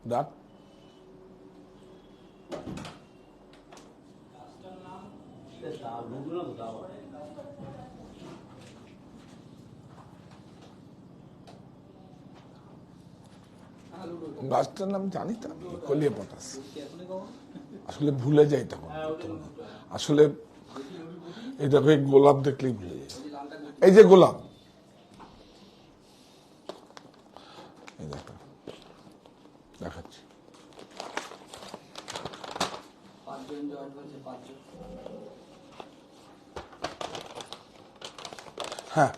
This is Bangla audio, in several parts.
ডাক গাছটার নাম জানি তো আমি, কলিয়া পটাশ। আসলে ভুলে যাই তখন, আসলে এই দেখো এই গোলাপ দেখলেই ভুলে যাই। এই যে গোলাপ, এই দেখো দেখাচ্ছি। হ্যাঁ,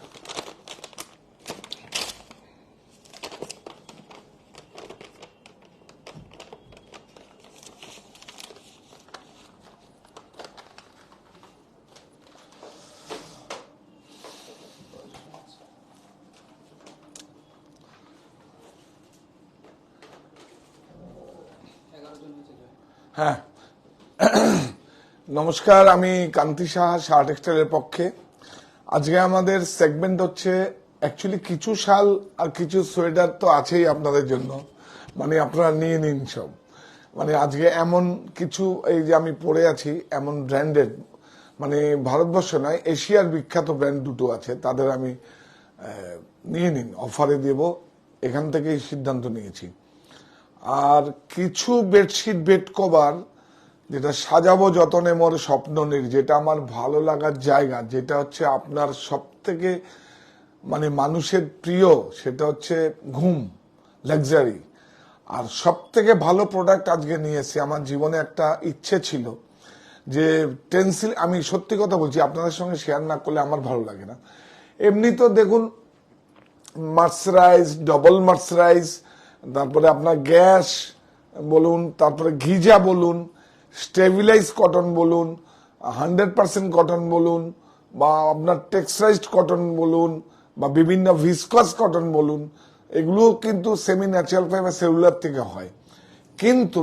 হ্যাঁ, নমস্কার, আমি কান্তি সাহা, শাহ টেক্সটাইলের পক্ষে। আজকে আমাদের সেগমেন্ট হচ্ছে অ্যাকচুয়ালি কিছু শাল আর কিছু সোয়েটার তো আছেই আপনাদের জন্য, মানে আপনারা নিয়ে নিন সব। মানে আজকে এমন কিছু, এই যে আমি পরে আছি এমন ব্র্যান্ডেড, মানে ভারতবর্ষ নয় এশিয়ার বিখ্যাত ব্র্যান্ড দুটো আছে, তাদের আমি নিয়ে নিন অফারে দেব, এখান থেকেই সিদ্ধান্ত নিয়েছি। আর কিছু বেডশিট বেড কভার যেটা সাজাবো যতনে মোর স্বপ্ননীর, যেটা আমার ভালো লাগার জায়গা, যেটা হচ্ছে আপনার সব থেকে মানে মানুষের প্রিয়, সেটা হচ্ছে ঘুম, লাক্সারি। আর সব থেকে ভালো প্রোডাক্ট আজকে নিয়ে এসেছি। আমার জীবনে একটা ইচ্ছে ছিল যে টেন্সিল, আমি সত্যি কথা বলছি, আপনাদের সঙ্গে শেয়ার না করলে আমার ভালো লাগে না। এমনি তো দেখুন মার্সারাইজ, ডবল মার্সারাইজ, তারপরে আপনার গ্যাস বলুন, তারপরে ঘিজা বলুন, স্টেবিলাইজ কটন বলুন, 100% কটন বলুন, বা আপনার টেক্সচারাইজড কটন বলুন, বা বিভিন্ন ভিসকস কটন বলুন, এগুলো কিন্তু সেমি ন্যাচারাল ফাইবার সেলুলার থেকে হয়। কিন্তু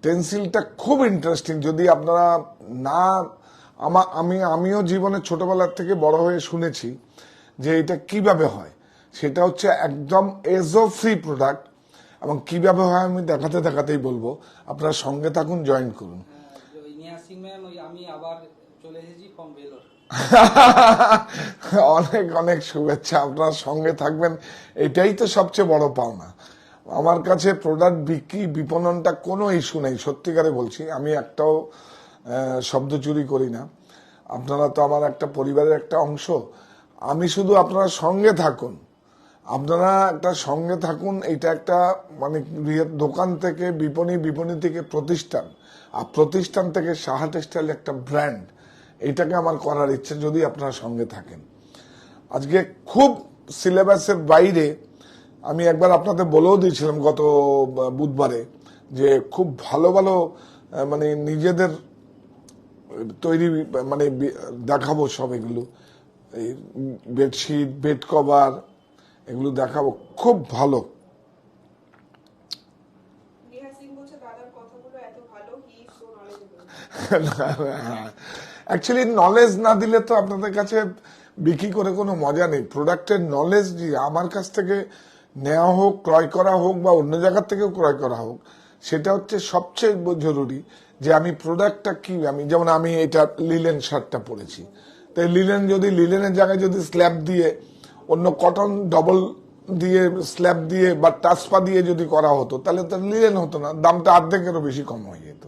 টেন্সিলটা খুব ইন্টারেস্টিং। যদি আপনারা না, আমিও জীবনে ছোটবেলার থেকে বড় হয়ে শুনেছি যে এটা কিভাবে হয়। সেটা হচ্ছে একদম এজো ফ্রি প্রোডাক্ট, এবং কিভাবে হয় আমি দেখাতে দেখাতেই বলবো। আপনারা সঙ্গে থাকুন, জয়েন করুন। আমি আবার চলে এসেছি ফ্রম ভেলোর। অনেক অনেক শুভেচ্ছা, আপনার সঙ্গে থাকবেন, এটাই তো সবচেয়ে বড় পাওনা। আমার কাছে প্রোডাক্ট বিক্রি বিপণনটা কোনো ইস্যু নেই, সত্যিকারে বলছি। আমি একটাও শব্দ চুরি করি না। আপনারা তো আমার একটা পরিবারের একটা অংশ। আমি শুধু আপনারা সঙ্গে থাকুন, আপনারা একটা সঙ্গে থাকুন। এটা একটা মানে দোকান থেকে বিপণী, বিপণী থেকে প্রতিষ্ঠান, আর প্রতিষ্ঠান থেকে সাহা টেক্সটাইল একটা ব্র্যান্ড। এটাকে আমার করার ইচ্ছে, যদি আপনারা সঙ্গে থাকেন। আজকে খুব সিলেবাসের বাইরে, আমি একবার আপনাদের বলেও দিয়েছিলাম গত বুধবারে, যে খুব ভালো ভালো মানে নিজেদের তৈরি মানে দেখাবো সব। এগুলো এই বেডশিট, বেড কভার, এগুলো দেখাবো খুব ভালো। অ্যাকচুয়ালি নলেজ না দিলে তো আপনাদের কাছে বিক্রি করে কোনো মজা নেই। প্রোডাক্টের নলেজ আমার কাছ থেকে নেওয়া হোক, ক্রয় করা হোক, বা অন্য জায়গার থেকেও ক্রয় করা হোক, সেটা হচ্ছে সবচেয়ে জরুরি। যে আমি প্রোডাক্টটা কি, আমি যেমন আমি এটা লিলেন শার্টটা পরেছি, তো লিলেন, যদি লিলেনের জায়গায় যদি স্ল্যাব দিয়ে অন্য কটন ডবল দিয়ে স্ল্যাব দিয়ে বা টাসপা দিয়ে যদি করা হতো, তাহলে তো লিলেন হতো না, দামটা অর্ধেকেরও বেশি কম হয়ে যেত।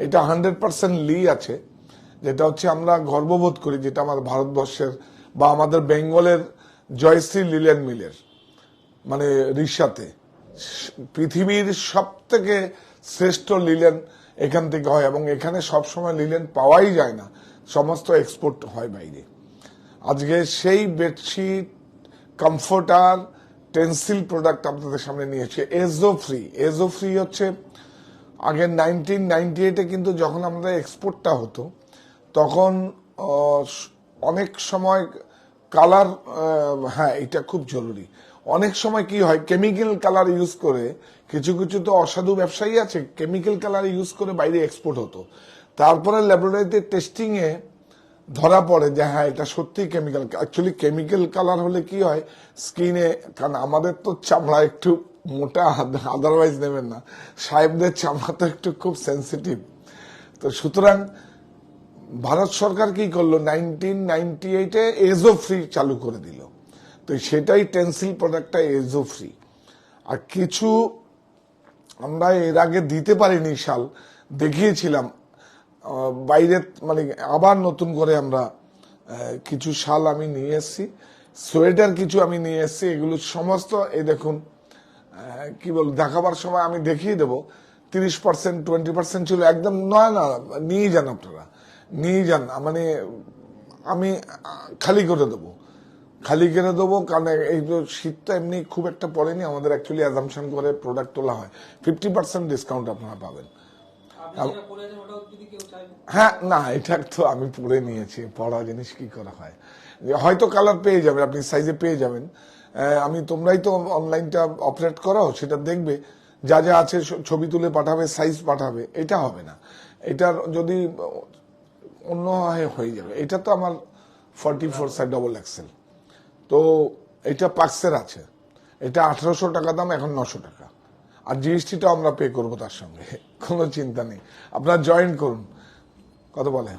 এটা 100% লি আছে, যেটা হচ্ছে আমরা গর্ববোধ করি, যেটা আমার ভারতবর্ষের বা আমাদের বেঙ্গলের জয়শ্রী লিলেন মিলের, মানে রিসাতে পৃথিবীর সব থেকে শ্রেষ্ঠ লিলেন এখান থেকে হয়। এবং এখানে সবসময় লিলেন পাওয়াই যায় না, সমস্ত এক্সপোর্ট হয় বাইরে। আজকে সেই বেডশিট, কমফোর্টার, টেন্সিল প্রোডাক্ট আপনাদের সামনে নিয়েছে। এজো ফ্রি, এজো ফ্রি হচ্ছে আগে 1998-এ কিন্তু যখন আমাদের এক্সপোর্টটা হতো, তখন অনেক সময় কালার, হ্যাঁ এটা খুব জরুরি। অনেক সময় কি হয়, কেমিক্যাল কালার ইউজ করে, কিছু কিছু তো অসাধু ব্যবসায়ী আছে, কেমিক্যাল কালার ইউজ করে বাইরে এক্সপোর্ট হতো। তারপরে ল্যাবরেটরিতে টেস্টিং এ ধরা পড়ে যে হ্যাঁ এটা সত্যি কেমিক্যাল। অ্যাকচুয়ালি কেমিক্যাল কালার হলে কি হয় স্কিনে, কারণ আমাদের তো চামড়া একটু মোটা, আদারওয়াইজ নেবেন না। সাহেবদের চামড়া তো একটু খুব সেন্সিটিভ। তো সুতরাং ভারত সরকার কি করলো, 1998-এ এজো ফ্রি চালু করে দিল। তো সেটাই টেন্সিল প্রোডাক্টটা এজো ফ্রি। আর কিছু আমরা এর আগে দিতে পারিনি শাল, দেখিয়েছিলাম বাইরে, মানে আবার নতুন করে আমরা কিছু শাল আমি নিয়ে এসেছি, সোয়েটার কিছু আমি নিয়ে এসেছি। এগুলো সমস্ত এই দেখুন, কি বল, দেখাবার সময় আমি দেখিয়ে দেবো। 30%, 20% ছিল একদম। নয় না, নিয়ে যান আপনারা, নিয়ে যান। মানে আমি খালি করে দেবো, খালি করে দেবো। কারণ এই যে শীতটা এমনি খুব একটা পড়েনি, আমাদের অ্যাকচুয়ালি অ্যাজাম্পশন করে প্রোডাক্ট তোলা হয়। 50% ডিসকাউন্ট আপনারা পাবেন। আপনি যেটা পড়েছেন ওটাও যদি কেউ চায়। হ্যাঁ, না, এটা তো আমি পরে নিয়েছি, পড়া জিনিস কি করা হয়। হয়তো কালার পেয়ে যাবেন, আপনি সাইজে পেয়ে যাবেন। আমি, তোমরাই তো অনলাইনটা অপারেট করো, সেটা দেখবে, যা যা আছে ছবি তুলে পাঠাবে, সাইজ পাঠাবে। এটা হবে না, এটার যদি অন্য হয়ে যাবে। এটা তো আমার 44 সাইজ ডবল এক্সেল। তো এটা পাক্সের আছে, এটা 1800 টাকা দাম, এখন 900 টাকা। আর জিএসটিটাও আমরা পে করবো তার সঙ্গে, কোনো চিন্তা নেই। আপনারা জয়েন করুন। কত বলে,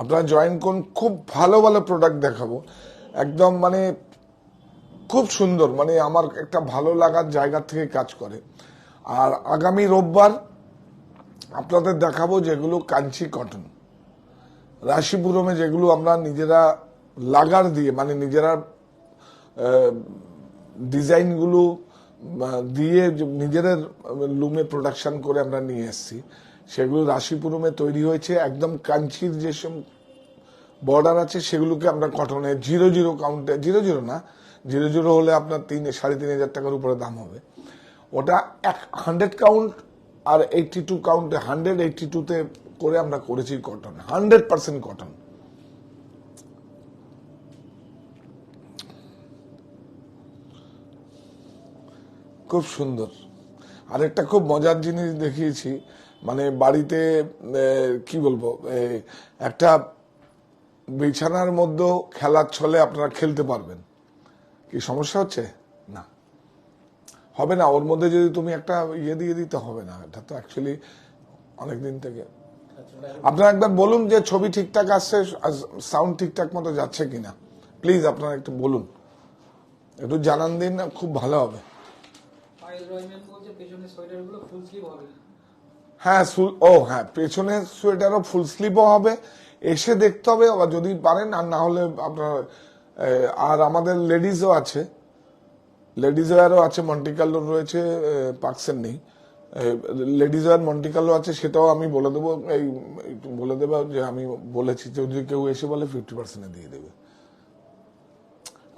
আপনারা জয়েন করুন, খুব ভালো ভালো প্রোডাক্ট দেখাবো, একদম মানে খুব সুন্দর, মানে আমার একটা ভালো লাগার জায়গা থেকে কাজ করে। আর আগামী রোববার আপনাদের দেখাবো যেগুলো কাঞ্চি কটন, রাশিপুরমে, যেগুলো আমরা নিজেরা লাগার দিয়ে, মানে নিজেরা ডিজাইনগুলো দিয়ে নিজেদের লুমে প্রোডাকশন করে আমরা নিয়ে এসেছি। সেগুলো রাশিপুরমে তৈরি হয়েছে, একদম কাঞ্চির যেসব বর্ডার আছে সেগুলোকে আমরা কটনে 00 কাউন্টে, 00 না, 00 হলে আপনার 3,500 টাকার উপরে দাম হবে। ওটা 100 কাউন্ট আর 82 কাউন্টে, 182-তে করে আমরা করেছি কটন, 100% কটন। খুব সুন্দর। আরেকটা খুব মজার জিনিস দেখিয়েছি, মানে বাড়িতে কি বলবো, একটা বিছানার মধ্যেও খেলার ছলে আপনারা খেলতে পারবেন। কি সমস্যা হচ্ছে? না, হবে না। ওর মধ্যে যদি তুমি একটা ইয়ে দিয়ে দিতে, হবে না। এটা তো অ্যাকচুয়ালি অনেকদিন থেকে। আপনারা একবার বলুন যে ছবি ঠিকঠাক আসছে, সাউন্ড ঠিকঠাক মতো যাচ্ছে কিনা, প্লিজ আপনারা একটু বলুন, একটু জানান দিন, খুব ভালো হবে। হ্যাঁ, হ্যাঁ, পেছনে সোয়েটারও ফুল স্লিভও হবে। এসে দেখতে হবে, আবার যদি পারেন, আর না হলে আপনার, আর আমাদের লেডিসও আছে, লেডিস ওয়ারও আছে, মন্টিকার্লো রয়েছে, পার্কসের নেই। লেডিস ওয়ার মন্টিকার্লো আছে, সেটাও আমি বলে দেবো, এই বলে দেবো যে আমি বলেছি, যদি কেউ এসে বলে 50% দিয়ে দেবে।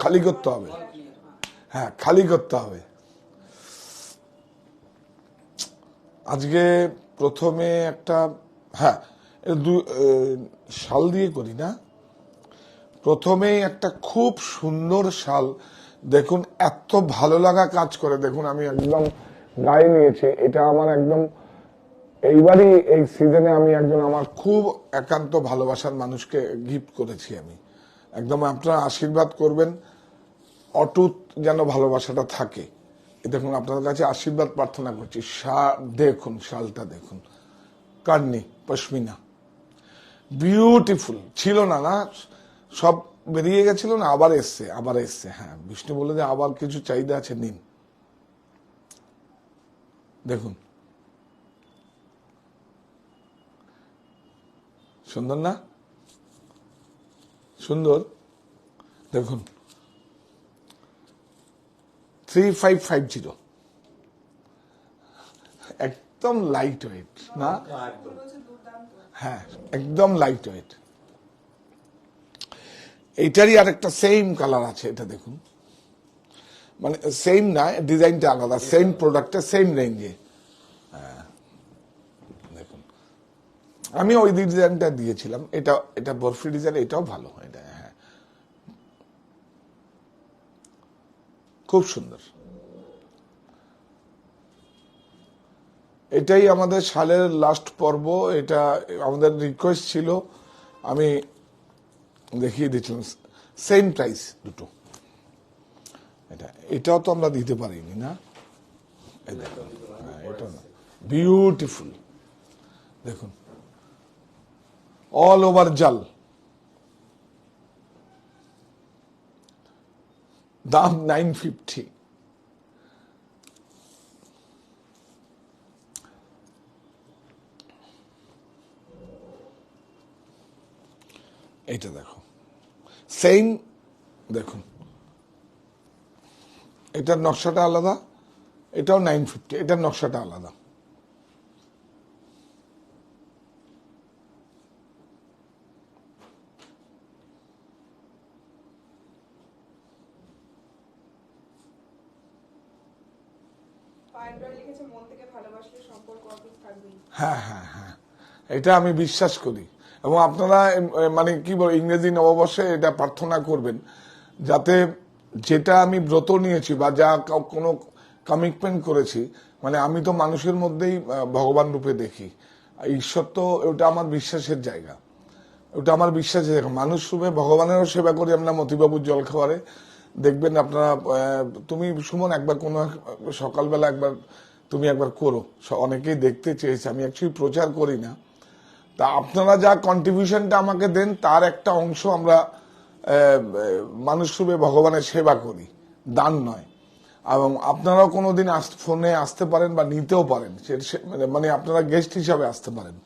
খালি করতে হবে, হ্যাঁ, খালি করতে হবে। আজকে প্রথমে একটা, হ্যাঁ, শাল দিয়ে করি না, প্রথমেই একটা খুব সুন্দর শাল দেখুন, এত ভালো লাগা কাজ করে। দেখুন, আমি একদম গায়ে নিয়েছি, এটা আমার একদম এইবারই এই সিজনে আমি একজন আমার খুব একান্ত ভালোবাসার মানুষকে গিফট করেছি আমি। একদম আপনারা আশীর্বাদ করবেন, অটুট যেন ভালোবাসাটা থাকে। দেখুন, আপনার কাছে আশীর্বাদ প্রার্থনা করছি। দেখুন শালটা দেখুন, কার্নি পশমিনা, বিউটিফুল ছিল না, না সব বেরিয়ে গেছিল না, আবার এসছে, আবার এসছে। হ্যাঁ, বিষ্ণু বলে যে আবার কিছু চাহিদা আছে, নিন। দেখুন, সুন্দর না? সুন্দর। দেখুন, 3550, একদম লাইট ওয়েট না? হ্যাঁ, একদম লাইট ওয়েট। এইটারই আরেকটা সেম কালার আছে, এটা দেখুন, মানে সেম না, ডিজাইনটা আলাদা, সেম প্রোডাক্টে সেম রেঞ্জে। দেখুন, আমি ওই ডিজাইনটা দিয়েছিলাম, এটা বরফি ডিজাইন, এটাও ভালো হয়। এটা, হ্যাঁ, খুব সুন্দর। এটাই আমাদের সালের লাস্ট পর্ব। এটা আমাদের রিকোয়েস্ট ছিল, আমি দেখিয়ে দিচ্ছিলাম। সেম প্রাইস দুটো, এটাও তো আমরা দিতে পারিনি না, এই দেখুন, এটা না, বিউটিফুল, দেখুন অল ওভার জাল, দাম 950। এইটা দেখো সেম, দেখুন এটার নকশাটা আলাদা, এটাও 950, এটার নকশাটা আলাদা। হ্যাঁ হ্যাঁ হ্যাঁ, এটা আমি বিশ্বাস করি। এবং আপনারা মানে কি বল, ইংরেজি নববর্ষে এটা প্রার্থনা করবেন যাতে যেটা আমি ব্রত নিয়েছি বা যা কোনো কমিটমেন্ট করেছি, মানে আমি তো মানুষের মধ্যেই ভগবান রূপে দেখি, ঈশ্বর তো ওটা আমার বিশ্বাসের জায়গা, ওটা আমার বিশ্বাসের জায়গা। মানুষ রূপে ভগবানেরও সেবা করি আমরা মতিবাবুর জল খাওয়ারে। দেখবেন আপনারা, তুমি সুমন একবার কোনো সকালবেলা একবার তুমি একবার করো, অনেকেই দেখতে চেয়েছে, আমি অ্যাকচুয়ালি প্রচার করি না। তা আপনারা যা কন্ট্রিবিউশনটা আমাকে দেন তার একটা অংশ আমরা মানুষ রূপে ভগবানের সেবা করি, দান নয়। এবং আপনারাও কোনোদিন ফোনে আসতে পারেন বা নিতেও পারেন, মানে আপনারা গেস্ট হিসাবে আসতে পারেন,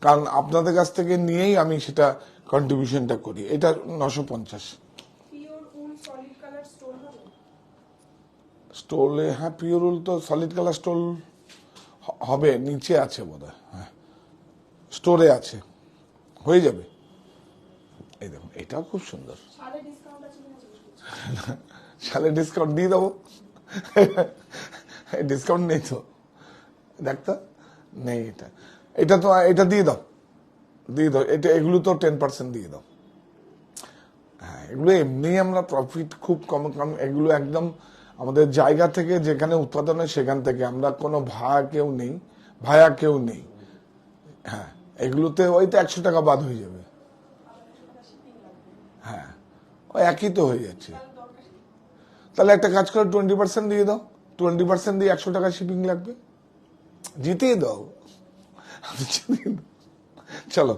কারণ আপনাদের কাছ থেকে নিয়েই আমি সেটা কন্ট্রিবিউশনটা করি। এটা 950 স্টোলে, হ্যাঁ পিওর উল তো সলিড কালার স্টোল হবে, নিচে আছে বোধহয়, হ্যাঁ স্টোরে আছে, হয়ে যাবে। এই দেখুন এটাও খুব সুন্দর, সালে ডিসকাউন্ট দিয়ে দেবো, ডিসকাউন্ট নেই তো, দেখতো নেই, এটা এটা তো এটা দিয়ে দাও, দিয়ে দাও, এটা এগুলো তো 10% দিয়ে দাও। হ্যাঁ এগুলো এমনি আমরা প্রফিট খুব কম কম, এগুলো একদম আমাদের জায়গা থেকে যেখানে উৎপাদন হয় সেখান থেকে, আমরা কোনো ভায়া কেউ নেই। হ্যাঁ এগুলোতে ওই তো 100 টাকা বাদ হয়ে যাবে, হ্যাঁ ওই একই তো হয়ে যাচ্ছে। তাহলে একটা কাজ করে 20% দিয়ে দাও, 20% দিয়ে 100 টাকা শিপিং লাগবে, জিতেই দাও, চলো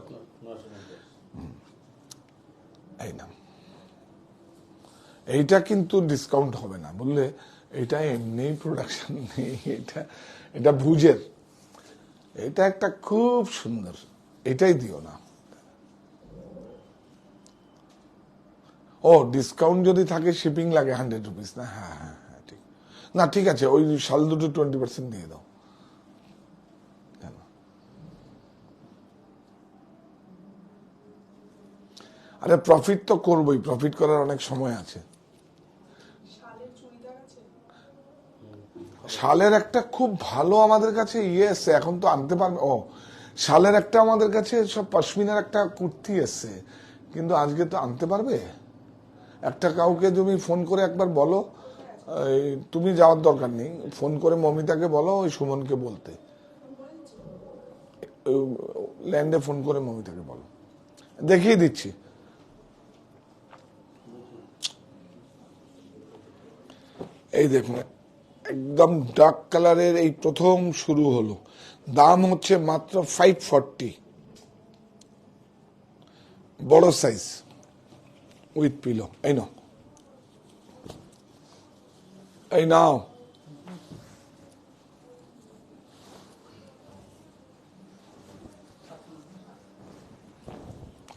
এই নাম। এইটা কিন্তু ডিসকাউন্ট হবে না বললে, এটা এমনি প্রোডাকশন নেই, এটা ভুজের, এটা একটা খুব সুন্দর, এটাই দিও না। ও ডিসকাউন্ট যদি থাকে শিপিং লাগে 100 রুপিস না, হ্যাঁ হ্যাঁ হ্যাঁ ঠিক না, ঠিক আছে ওই শাল দুটো 20% দিয়ে দাও। আরে প্রফিট তো করবোই, প্রফিট করার অনেক সময় আছে। শালের একটা খুব ভালো আমাদের কাছে ইয়ে এসছে, এখন তো আনতে পারবে। ও শালের একটা আমাদের কাছে সব পশমিনার একটা কুর্তি এসছে, কিন্তু আজকে তো আনতে পারবে? একটা কাউকে তুমি ফোন করে একবার বলো, তুমি যাওয়ার দরকার নেই, ফোন করে মমিতাকে বলো ওই সুমনকে বলতে, ল্যান্ডে ফোন করে মমিতাকে বলো, দেখিয়ে দিচ্ছি। এই দেখুন একদম ডার্ক কালারের, এই প্রথম শুরু হলো, দাম হচ্ছে মাত্র 540, বড় সাইজ উইথ পিলো। এই নাও, এই নাও,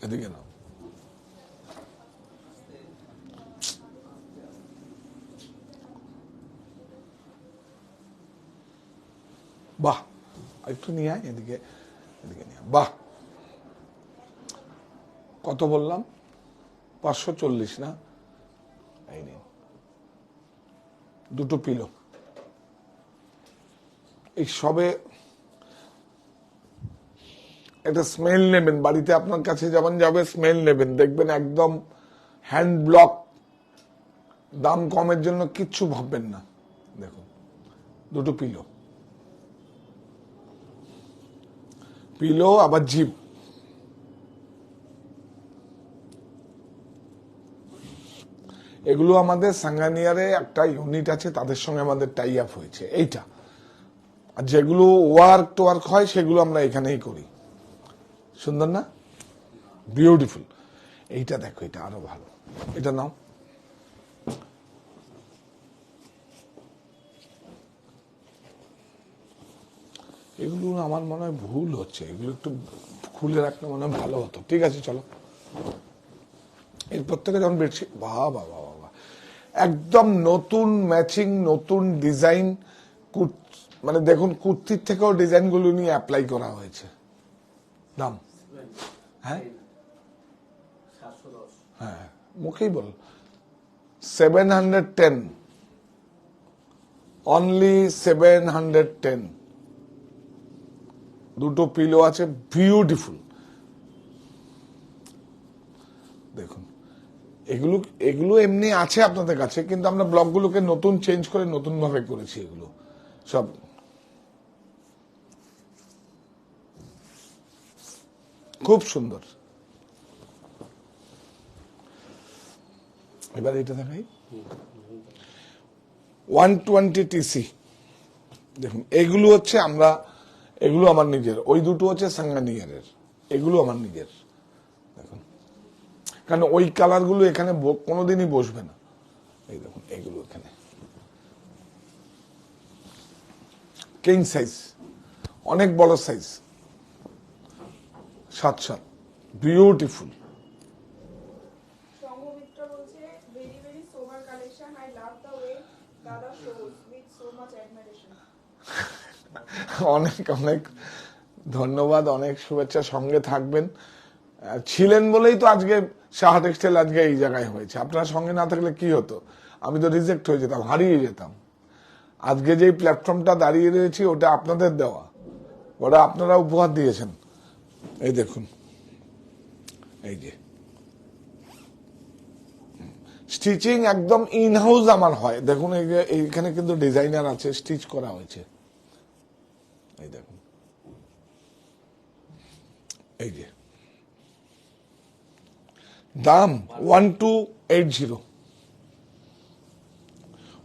এদিকে নাও, বাহ একটু নিয়ে আয় এদিকে, এদিকে নিয়ে বাহ, কত বললাম? 540 না? এই নিন দুটো পিলো, এই সবে একটা স্মেল নেবেন বাড়িতে, আপনার কাছে যখন যাবে স্মেল নেবেন, দেখবেন একদম হ্যান্ড ব্লক, দাম কমের জন্য কিচ্ছু ভাববেন না। দেখুন দুটো পিলো, পিলো আবার জিপ, এগুলো আমাদের সাঙ্গানিয়ারে একটা ইউনিট আছে, তাদের সঙ্গে আমাদের টাই আপ হয়েছে এইটা। আর যেগুলো ওয়ার্ক টোয়ার্ক হয় সেগুলো আমরা এখানেই করি। সুন্দর না? বিউটিফুল। এইটা দেখো, এটা আরো ভালো। এটা নাও। এগুলো আমার মনে হয় ভুল হচ্ছে, এগুলো একটু খুলে রাখলে মনে হয় ভালো হতো। ঠিক আছে, চলো। এরপর থেকে যখন বেডশিট, বাবা বাবা বাবা, একদম নতুন ম্যাচিং, নতুন ডিজাইন। মানে দেখুন, কুর্তির থেকেও ডিজাইন গুলো নিয়ে অ্যাপ্লাই করা হয়েছে। দাম? হ্যাঁ হ্যাঁ, মুখেই বল। 710, অনলি 710। দুটো পিলো আছে, বিউটিফুল। দেখুন, এগুলো এগুলো এমনি আছে আপনাদের কাছে, কিন্তু আমরা ব্লকগুলোকে নতুন চেঞ্জ করে নতুন ভাবে করেছি। এগুলো সব খুব সুন্দর। এবার এটা দেখাই, 120 টিসি। দেখুন, এগুলো হচ্ছে এগুলো আমার নিজের, ওই দুটো হচ্ছে সাঙ্গানিয়ারের, এগুলো আমার নিজের। দেখুন, কারণ ওই কালার গুলো এখানে কোনোদিনই বসবে না। এই দেখুন, এগুলো এখানে কিং সাইজ, অনেক বড় সাইজ, 7/7, বিউটিফুল। Sanghamitra বলছে very very sober collection. I love the way Dada shows with so much admiration. অনেক অনেক ধন্যবাদ, অনেক শুভেচ্ছা। সঙ্গে থাকবেন, ছিলেন বলেই তো আজকে সাহা টেক্সটাইল আজকে এই জায়গায় হয়েছে। আপনার সঙ্গে না থাকলে কি হতো? আমি তো রিজেক্ট হয়ে যেতাম, হারিয়ে যেতাম। আজকে যে প্ল্যাটফর্মটা দাঁড়িয়ে রয়েছি, ওটা আপনাদের দেওয়া, ওটা আপনারা উপহার দিয়েছেন। এই দেখুন, এই যে স্টিচিং একদম ইন হাউস আমার হয়। দেখুন, এইখানে কিন্তু ডিজাইনার আছে, স্টিচ করা হয়েছে। এই দেখুন, এই যে দাম 1280,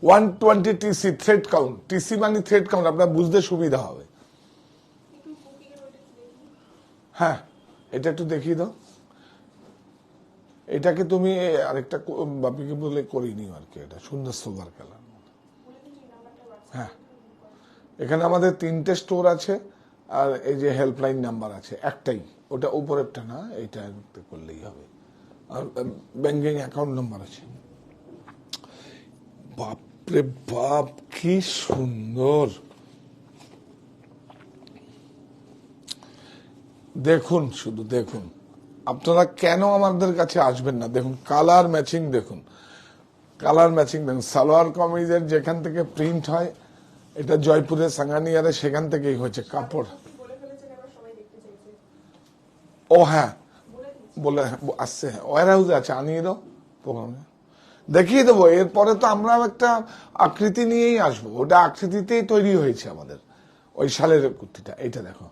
120 টিসি, থ্রেড কাউন্ট। টিসি মানে থ্রেড কাউন্ট, আপনার বুঝতে সুবিধা হবে। একটু booking এর ওইটা একটু দেখুন। হ্যাঁ, এটা একটু দেখিয়ে দাও। এটাকে তুমি আরেকটা বাপিকে বলে করিনি আর কি, এটা সুন্দর সোভার কালার। বলে দিন এই নাম্বারটা WhatsApp হ্যাঁ, এখানে আমাদের 3টে স্টোর আছে, আর এই যে হেল্পলাইন নাম্বার আছে একটাই, ওটা উপরেরটা না, এইটা করলেই হবে। আর ব্যাংকিং অ্যাকাউন্ট নাম্বার আছে। বাপরে বাপ, কি সুন্দর! দেখুন, শুধু দেখুন, আপনারা কেন আমাদের কাছে আসবেন না? দেখুন, কালার ম্যাচিং দেখুন, কালার ম্যাচিং দেখুন। সালোয়ার কামিজের যেখান থেকে প্রিন্ট হয়, এটা জয়পুরের সাঙ্গানিয়ারে, সেখান থেকেই হয়েছে কাপড়। বলে ফেলেছেন, এবার সবাই দেখতে চাইছে। ও হ্যাঁ, বলে দিন। বলে আসছে, ওয়ার হাউসে আছে, আনিয়ে দাও প্রোগ্রামে, দেখিয়ে দেবো। এরপরে তো আমরা একটা আকৃতি নিয়েই আসবো, ওটা আকৃতিতেই তৈরি হয়েছে আমাদের ওই শালের কুর্তিটা। এইটা দেখো,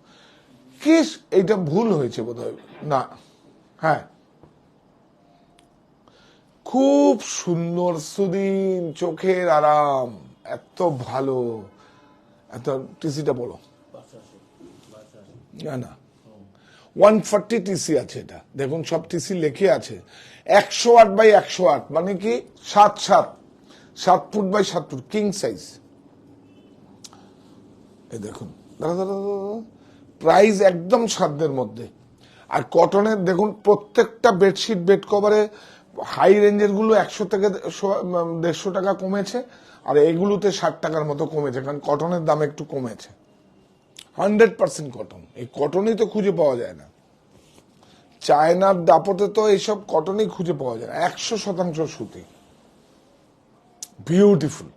কি এইটা ভুল হয়েছে বোধহয়, না হ্যাঁ, খুব সুন্দর, সুদিন, চোখের আরাম, এত ভালো। এত টিসিটা বলো না, না 140 টিসি আছে এটা। দেখুন, সব টিসি লেখে আছে। 108 বাই 108, মানে কি 7/7, 7 foot by 7 foot, king size. এই দেখুন, প্রাইস একদম সাধ্যের মধ্যে। আর কটনের দেখুন, প্রত্যেকটা বেডশিট, বেড কভারে হাই রেঞ্জের গুলো 100 থেকে 150 টাকা কমেছে, আর এগুলোতে 60 টাকার মতো কমেছে, কারণ কটনের দাম একটু কমেছে। 100% কটন। এই কটনই তো খুঁজে পাওয়া যায় না, চায়নার দাপটে তো এইসব কটনই খুঁজে পাওয়া যায় না। 100% সুতি, বিউটিফুল,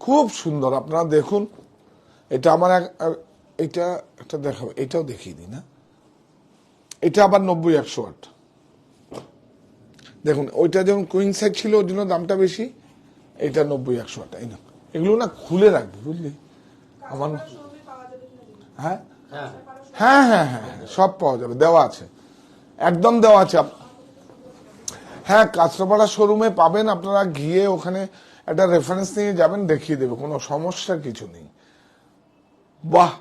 খুব সুন্দর। আপনারা দেখুন, এটা আমার এটা একটা দেখাবো, এটাও দেখিয়ে দিই না। এটা আবার 90-108। দেখুন, ওইটা যেমন কুইন সাইজ ছিল, ওর জন্য দামটা বেশি। এটা 90-108। এই না, এগুলো না খুলে রাখবে, বুঝলি আমার। সঙ্গে পাওয়া যাবে কিনা দেখুন। হ্যাঁ হ্যাঁ হ্যাঁ হ্যাঁ, সব পাওয়া যাবে, দেওয়া আছে, একদম দেওয়া আছে। হ্যাঁ, কাঁচরাপাড়া শোরুমে পাবেন, আপনারা গিয়ে ওখানে একটা রেফারেন্স নিয়ে যাবেন, দেখিয়ে দেবে, কোনো সমস্যার কিছু নেই। বাহ,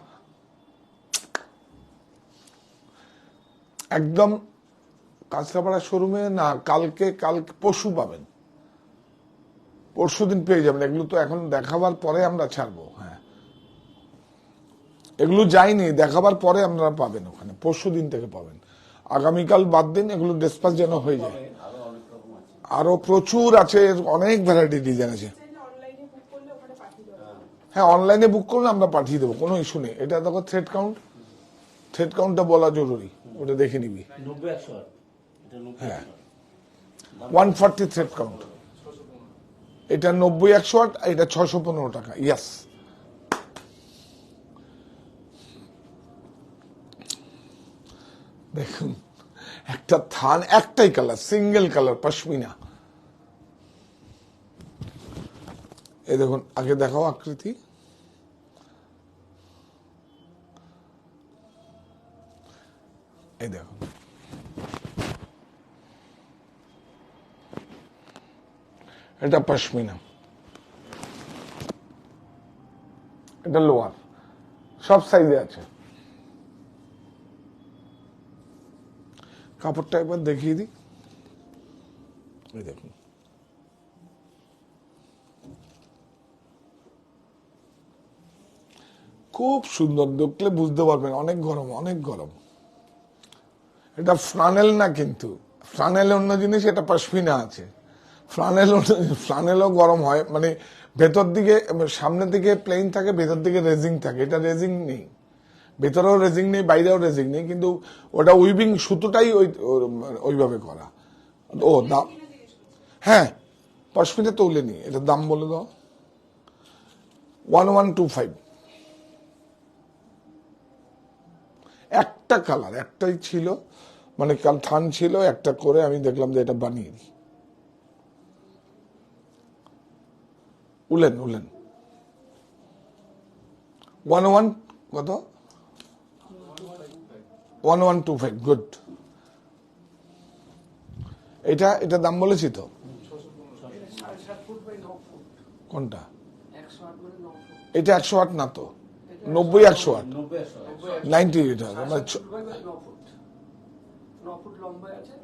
একদম কাঁচরাপাড়া শোরুমে না, কালকে পরশু পাবেন, পরশুদিন পেয়ে যাবেন। এগুলো তো এখন দেখাবার পরে আমরা ছাড়বো। হ্যাঁ, এগুলো যায়নি, দেখাবার পরে আপনারা পাবেন, ওখানে পরশুদিন থেকে পাবেন। আগামীকাল বাদ দিন, এগুলো ডিসপাস যেন হয়ে যায়। আরো প্রচুর আছে, অনেক ভ্যারাইটি ডিজাইন আছে। অনলাইনে বুক করলে ওখানে পাঠিয়ে দেওয়া হবে। হ্যাঁ, অনলাইনে বুক করলে আমরা পাঠিয়ে দেবো, কোনো ইস্যু নেই। এটা দেখো থ্রেড কাউন্টটা বলা জরুরি, ওটা দেখে নিবি। 90-108 হ্যাঁ, 140 থ্রেড কাউন্ট। এটা 90-108, এটা 615 টাকা। ইয়াস, দেখুন একটা থান, একটাই কালার, সিঙ্গেল কালার পশমিনা। এই দেখুন, আগে দেখাও আকৃতি। এই দেখুন, এটা পশমিনা, এটা লোয়ার, সব সাইজে আছে। কাপড়টা একবার দেখিয়ে দিই। এই দেখুন, খুব সুন্দর, দেখলে বুঝতে পারবেন অনেক গরম, অনেক গরম। এটা ফ্লানেল না, কিন্তু ফ্লানেল অন্য জিনিস, এটা পশমিনা আছে। ফ্লানেলও গরম হয়, মানে ভেতর দিকে, সামনের দিকে প্লেন থাকে, ভেতর দিকে রেজিং থাকে। এটা রেজিং নেই, ভেতরেও রেজিং নেই, বাইরেও রেজিং নেই, কিন্তু ওটা উইভিং সুতোটাই ওইভাবে করা। ও দাম, হ্যাঁ পশমিনা তৌলে নি। এটার দাম বলে দাও। 1125। একটা কালার, একটাই ছিল, মানে কাল থান ছিল একটা করে, আমি দেখলাম যে এটা বানিয়ে দিই। উলেন 11 কত, 1125। গুড। এটা দাম বলেছি তো, কোনটা? এটা 108 না তো, 90-108, 90। এটা মানে 9 ফুট লম্বায় আছে,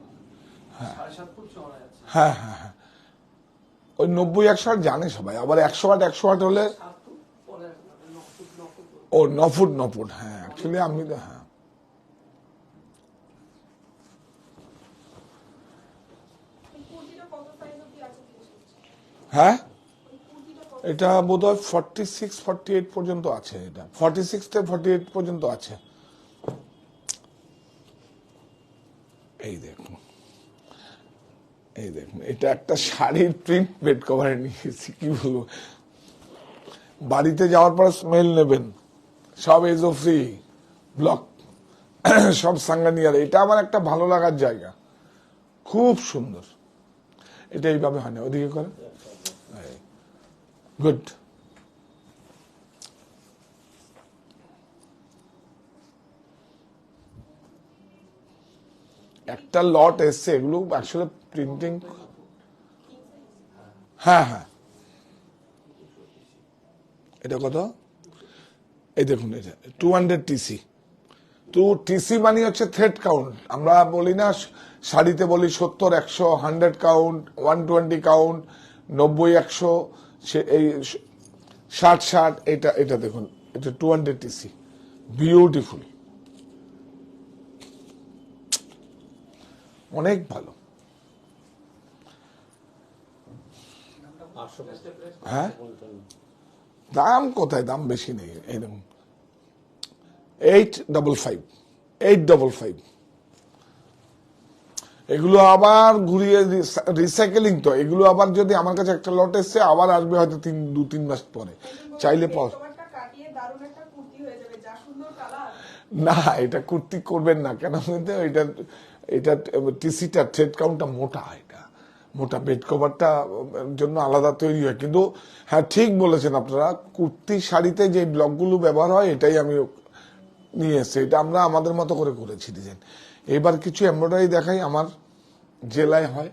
7.5 ফুট চওড়ায় আছে। হ্যাঁ হ্যাঁ হ্যাঁ, ওই 90-108 জানে সবাই। আবার 108 হলে 7 ফুট পরে 9 ফুট 9 ফুট। ও 9 ফুট। হ্যাঁ, অ্যাকচুয়ালি আমি তো, হ্যাঁ এই কুর্তিটা কত সাইজ অবধি আছে জিজ্ঞেস করছি। হ্যাঁ, ওই কুর্তিটা কত এটা বোধহয় 46-48 পর্যন্ত আছে। এটা 46-48 পর্যন্ত আছে। এই দেখুন, এই দেখুন, এটা একটা শাড়ির প্রিন্ট বেড কভারে নিয়েছি, কি বলবো। বাড়িতে যাওয়ার পর স্মেল নেবেন, সব এজো ফ্রি ব্লক, সব সাঙ্গানিয়ার। এটা আমার একটা ভালো লাগার জায়গা, খুব সুন্দর। এটা এইভাবে হয় না, ওদিকে করে। গুড। একটা লট এসছে, এগুলো আসলে প্রিন্টিং। হ্যাঁ হ্যাঁ, এটা কত? এই দেখুন, এটা 200 টিসি। তো টিসি মানে হচ্ছে থ্রেড কাউন্ট। আমরা বলি না, শাড়িতে বলি 70-100, 100 কাউন্ট, 120 কাউন্ট, 90-100, এই 60-60। এটা দেখুন, এটা 200 টিসি, বিউটিফুল, অনেক ভালো। হ্যাঁ, দাম কোথায়, দাম বেশি নেই। এই দেখুন, 855। এগুলো আবার ঘুরিয়ে রিসাইকেলিং তো, এগুলো আবার যদি আমার কাছে একটা লট এসছে, আবার আসবে হয়তো 2-3 মাস পরে, চাইলে পাওয়া। কভারটা কাটিয়ে দারুণ একটা কুর্তি হয়ে যাবে, যা সুন্দর কালার। না, এটা কুর্তি করবেন না কেন বলতে, এটা টিসিটা থ্রেড কাউন্টটা মোটা, এটা মোটা। বেড কভারটা জন্য আলাদা তৈরি হয়। কিন্তু হ্যাঁ, ঠিক বলেছেন আপনারা, কুর্তি শাড়িতে যে ব্লকগুলো ব্যবহার হয়, এটাই আমি নিয়ে এসছি। এটা আমরা আমাদের মতো করে করেছি ডিজাইন। এবার কিছু এমব্রয়ডারি দেখাই, আমার জেলায় হয়।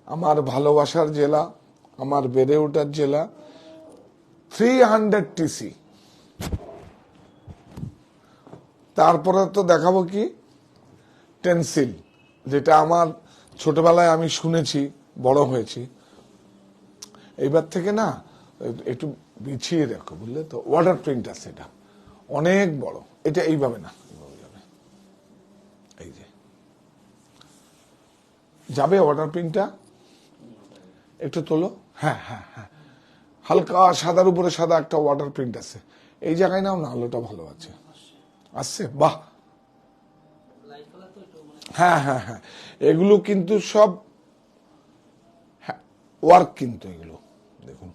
আমার ভালোবাসার জেলা, আমার বেড়ে ওঠার জেলা, 300 টিসি। তারপরে তো দেখাবো কি টেন্সিল, যেটা আমার ছোটবেলায় আমি শুনেছি, বড় হয়েছি। এইবার থেকে না একটু বিছিয়ে রাখো, বুঝলে তো। ওয়াটার প্রিন্ট আছে, এটা অনেক বড়। এটা এইভাবে না, এইভাবে যাবে। এই যে যাবে ওয়াটার প্রিন্টটা, একটু তোলো। হ্যাঁ হ্যাঁ হ্যাঁ, হালকা সাদার উপরে সাদা একটা ওয়াটার প্রিন্ট আছে। এই জায়গায় নাও না, আলোটা ভালো আছে, আসছে, বাহ। লাইট কালার তো একটু মানে হ্যাঁ হ্যাঁ হ্যাঁ, এগুলো কিন্তু সব ওয়ার্ক, কিন্তু এগুলো দেখুন,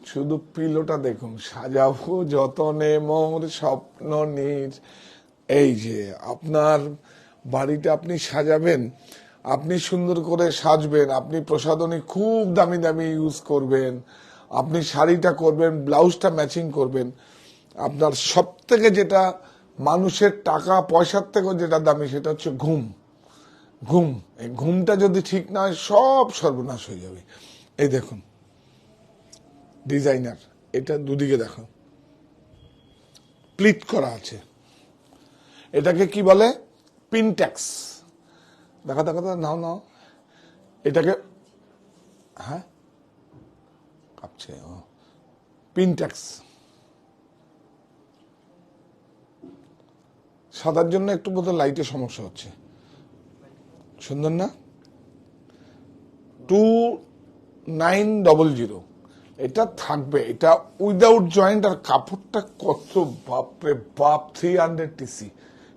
শুধু পিলোটা দেখুন, সাজাবো যতনে মোর স্বপ্ন নিজ। এই যে আপনার বাড়িটা আপনি সাজাবেন, আপনি সুন্দর করে সাজবেন, আপনি প্রসাধনী খুব দামি দামি ইউজ করবেন, আপনি শাড়িটা করবেন, ব্লাউজটা ম্যাচিং করবেন। আপনার সব থেকে যেটা মানুষের টাকা পয়সার থেকেও যেটা দামি, সেটা হচ্ছে ঘুম। ঘুম, এই ঘুমটা যদি ঠিক না হয়, সব সর্বনাশ হয়ে যাবে। এই দেখুন ডিজাইনার, এটা দুদিকে দেখো প্লিট করা আছে। এটাকে কি বলে? পিনট্যাক্স। দেখা দেখা নাও নাও এটাকে, হ্যাঁ কাঁপছে, পিনট্যাক্স। সাদার জন্য একটু বোধহয় লাইটের সমস্যা হচ্ছে। সুন্দর না? 2900 এটা থাকবে, এটা উইদাউট জয়েন্ট। আর কাপড়টা কত, বাপরে বাপ, 300 টিসি,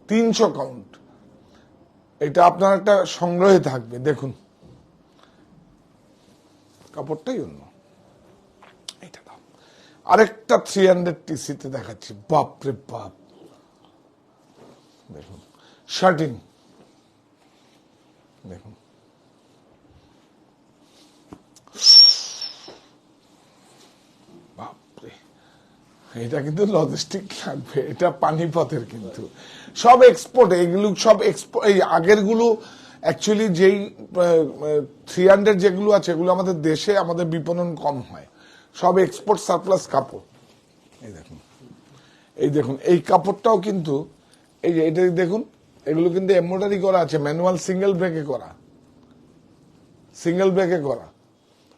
300 কাউন্ট। এটা আপনার একটা সংগ্রহে থাকবে। দেখুন কাপড়টাই অন্য। এটা দাও, আরেকটা 300 টিসিতে দেখাচ্ছি, বাপরে বাপ। দেখুন শার্টিং, দেখুন বাপরে, এটা কিন্তু লজিস্টিক লাগবে, এটা পানিপথের কিন্তু সব এক্সপোর্ট। এগুলো সব এক্সপোর্ট। এই আগের গুলো অ্যাকচুয়ালি যেই 300 যেগুলো আছে, এগুলো আমাদের দেশে আমাদের বিপণন কম হয়, সব এক্সপোর্ট সারপ্লাস কাপড়। এই দেখুন, এই দেখুন, এই কাপড়টাও কিন্তু, এই যে এটা দেখুন, এগুলো কিন্তু এমব্রয়ডারি করা আছে, ম্যানুয়াল সিঙ্গেল ব্রেকে করা, সিঙ্গেল ব্রেকে করা।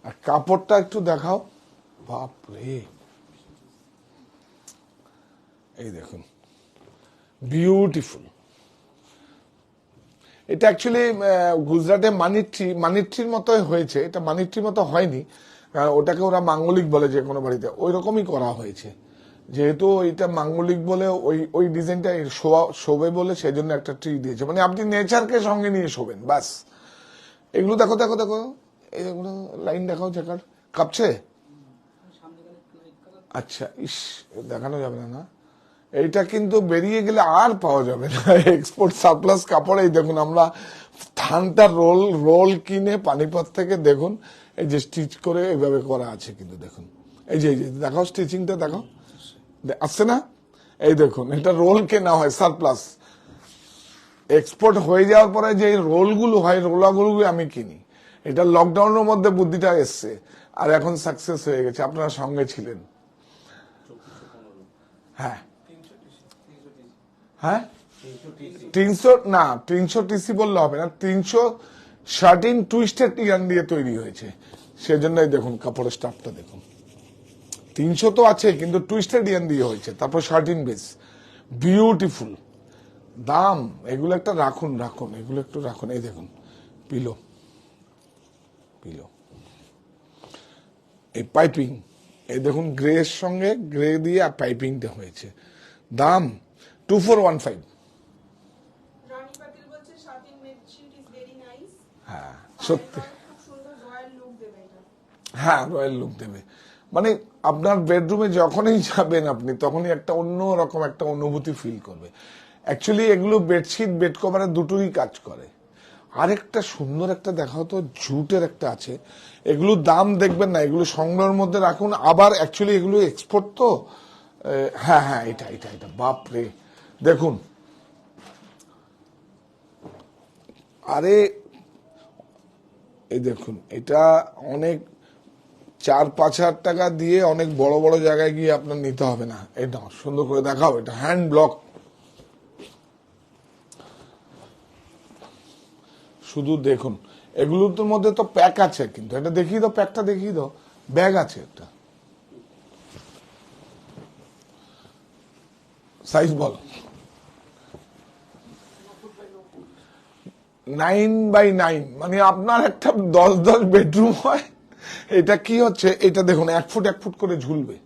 আর কাপড়টা একটু দেখাও, বাপরে, এই দেখুন বিউটিফুল। এটা অ্যাকচুয়ালি গুজরাটে মানিট্রির মতো হয়েছে, এটা মানিট্রির মতো হয়নি, ওটাকে ওরা মাঙ্গলিক বলে যে কোনো বাড়িতে, ওই রকমই করা হয়েছে। যেহেতু এটা মাঙ্গলিক বলে ওই ডিজাইনটা শোবে বলে, সেই জন্য একটা ট্রি দিয়েছে। মানে আপনি নেচারকে সঙ্গে নিয়ে শোবেন, বাস। এগুলো দেখো দেখো দেখো, এগুলো লাইন দেখাও, চেকার কাঁপছে। সামনে গেলে একটু লাইট কালার আচ্ছা, ইস, দেখানো যাবে না। এইটা কিন্তু বেরিয়ে গেলে আর পাওয়া যাবে না, এক্সপোর্ট সারপ্লাস কাপড়। এই দেখুন, আমরা থানটা রোল কিনে পানিপথ থেকে, দেখুন এই যে স্টিচ করে এইভাবে করা আছে, কিন্তু দেখুন এই যে দেখাও, স্টিচিংটা দেখাও, আসছে না? এই দেখুন, এটা রোল কেনা হয় সারপ্লাস, এক্সপোর্ট হয়ে যাওয়ার পরে যে রোলগুলো হয়, রোলাগুলো আমি কিনি। এটা লকডাউনের মধ্যে বুদ্ধিটা এসছে, আর এখন সাকসেস হয়ে গেছে। আপনারা সঙ্গে ছিলেন। হ্যাঁ হ্যাঁ, 300 না, 300 টিসি বললে হবে না, 300 শার্টিন টুইস্টেড ইয়ান দিয়ে তৈরি হয়েছে, সেজন্যই দেখুন কাপড়ের স্টাফটা দেখুন। 300 তো আছে, কিন্তু টুইস্টেড ইয়ান দিয়ে হয়েছে, তারপর শার্টিন বেস, বিউটিফুল। দাম, এগুলো একটা রাখুন, এগুলো একটু রাখুন। এই দেখুন পিলো, এই পাইপিং, এই দেখুন গ্রের সঙ্গে গ্রে দিয়ে পাইপিংটা হয়েছে। দাম 2415। রানী পাতিল বলছে satin bedsheet is very nice. হ্যাঁ সত্যি, খুব সুন্দর রয়্যাল লুক দেবে এটা। হ্যাঁ রয়্যাল লুক দেবে। মানে আপনার বেডরুমে যখনই যাবেন আপনি, তখনই একটা অন্য রকম একটা অনুভূতি ফিল করবে। অ্যাকচুয়ালি এগুলো বেডশিট, বেড কভারের দুটোই কাজ করে। আরেকটা সুন্দর একটা দেখাও তো, জুটের একটা আছে, এগুলো দাম দেখবেন না, এগুলো সংগ্রহের মধ্যে রাখুন। আবার অ্যাকচুয়ালি এগুলো এক্সপোর্ট তো, হ্যাঁ হ্যাঁ, এটা এটা এটা বাপরে, দেখুন, আরে এই দেখুন, এটা অনেক 4-5 হাজার টাকা দিয়ে অনেক বড় বড় জায়গায় গিয়ে আপনার নিতে হবে না। এটা সুন্দর করে দেখাও, এটা হ্যান্ড ব্লক। শুধু দেখুন, এগুলোর মধ্যে তো প্যাক আছে, কিন্তু এটা দেখিয়ে দাও, প্যাকটা দেখিয়ে দাও, ব্যাগ আছে একটা। সাইজ বল। 9x9, মানে আপনার একটা 10x10 বেডরুম হয়। এটা কি হচ্ছে, এটা দেখুন 1 ফুট 1 ফুট করে ঝুলবে,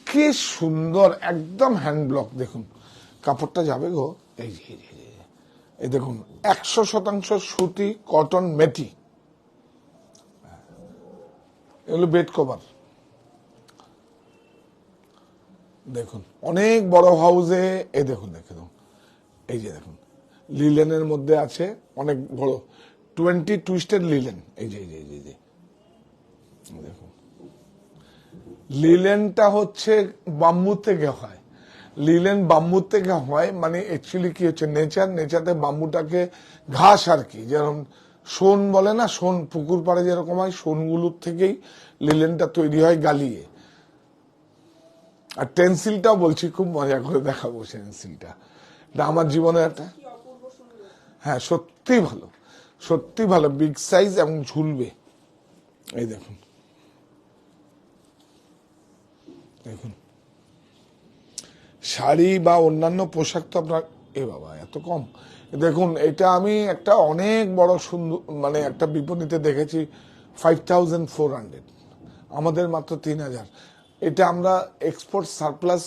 কি সুন্দর, একদম হ্যান্ড ব্লক। দেখুন কাপড়টা যাবে গো, এই যে এই দেখুন 100% সুতি, কটন, মেটি, এগুলো বেড কভার। দেখুন অনেক বড় হাউসে, এই দেখুন দেখুন, এই যে দেখুন লিলেনের মধ্যে আছে, অনেক বড় 20 টুইস্টেড লিলেন। এই যে দেখুন, লিলেনটা হচ্ছে বাম্বুর থেকে হয়, লিলেন বাম্বুর থেকে হয়, মানে অ্যাকচুয়ালি কি হচ্ছে, নেচারে বাম্বুটাকে ঘাস আর কি, যেরকম শোন বলে না, শোন পুকুর পাড়ে যেরকম হয়, শোনগুলোর থেকেই লিলেনটা তৈরি হয় গালিয়ে। আর টেন্সিলটাও বলছি, খুব মজা করে দেখাবো টেন্সিলটা, এটা আমার জীবনে একটা, কি অপূর্ব সুন্দর। হ্যাঁ সত্যি ভালো, সত্যি ভালো, বিগ সাইজ এবং ঝুলবে। এই দেখুন দেখুন, শাড়ি বা অন্যান্য পোশাক তো আপনার, এ বাবা এত কম। দেখুন এটা আমি একটা অনেক বড় সুন্দর, মানে একটা বিপণীতে দেখেছি 5400, আমাদের মাত্র 3000। এটা আমরা এক্সপোর্ট সারপ্লাস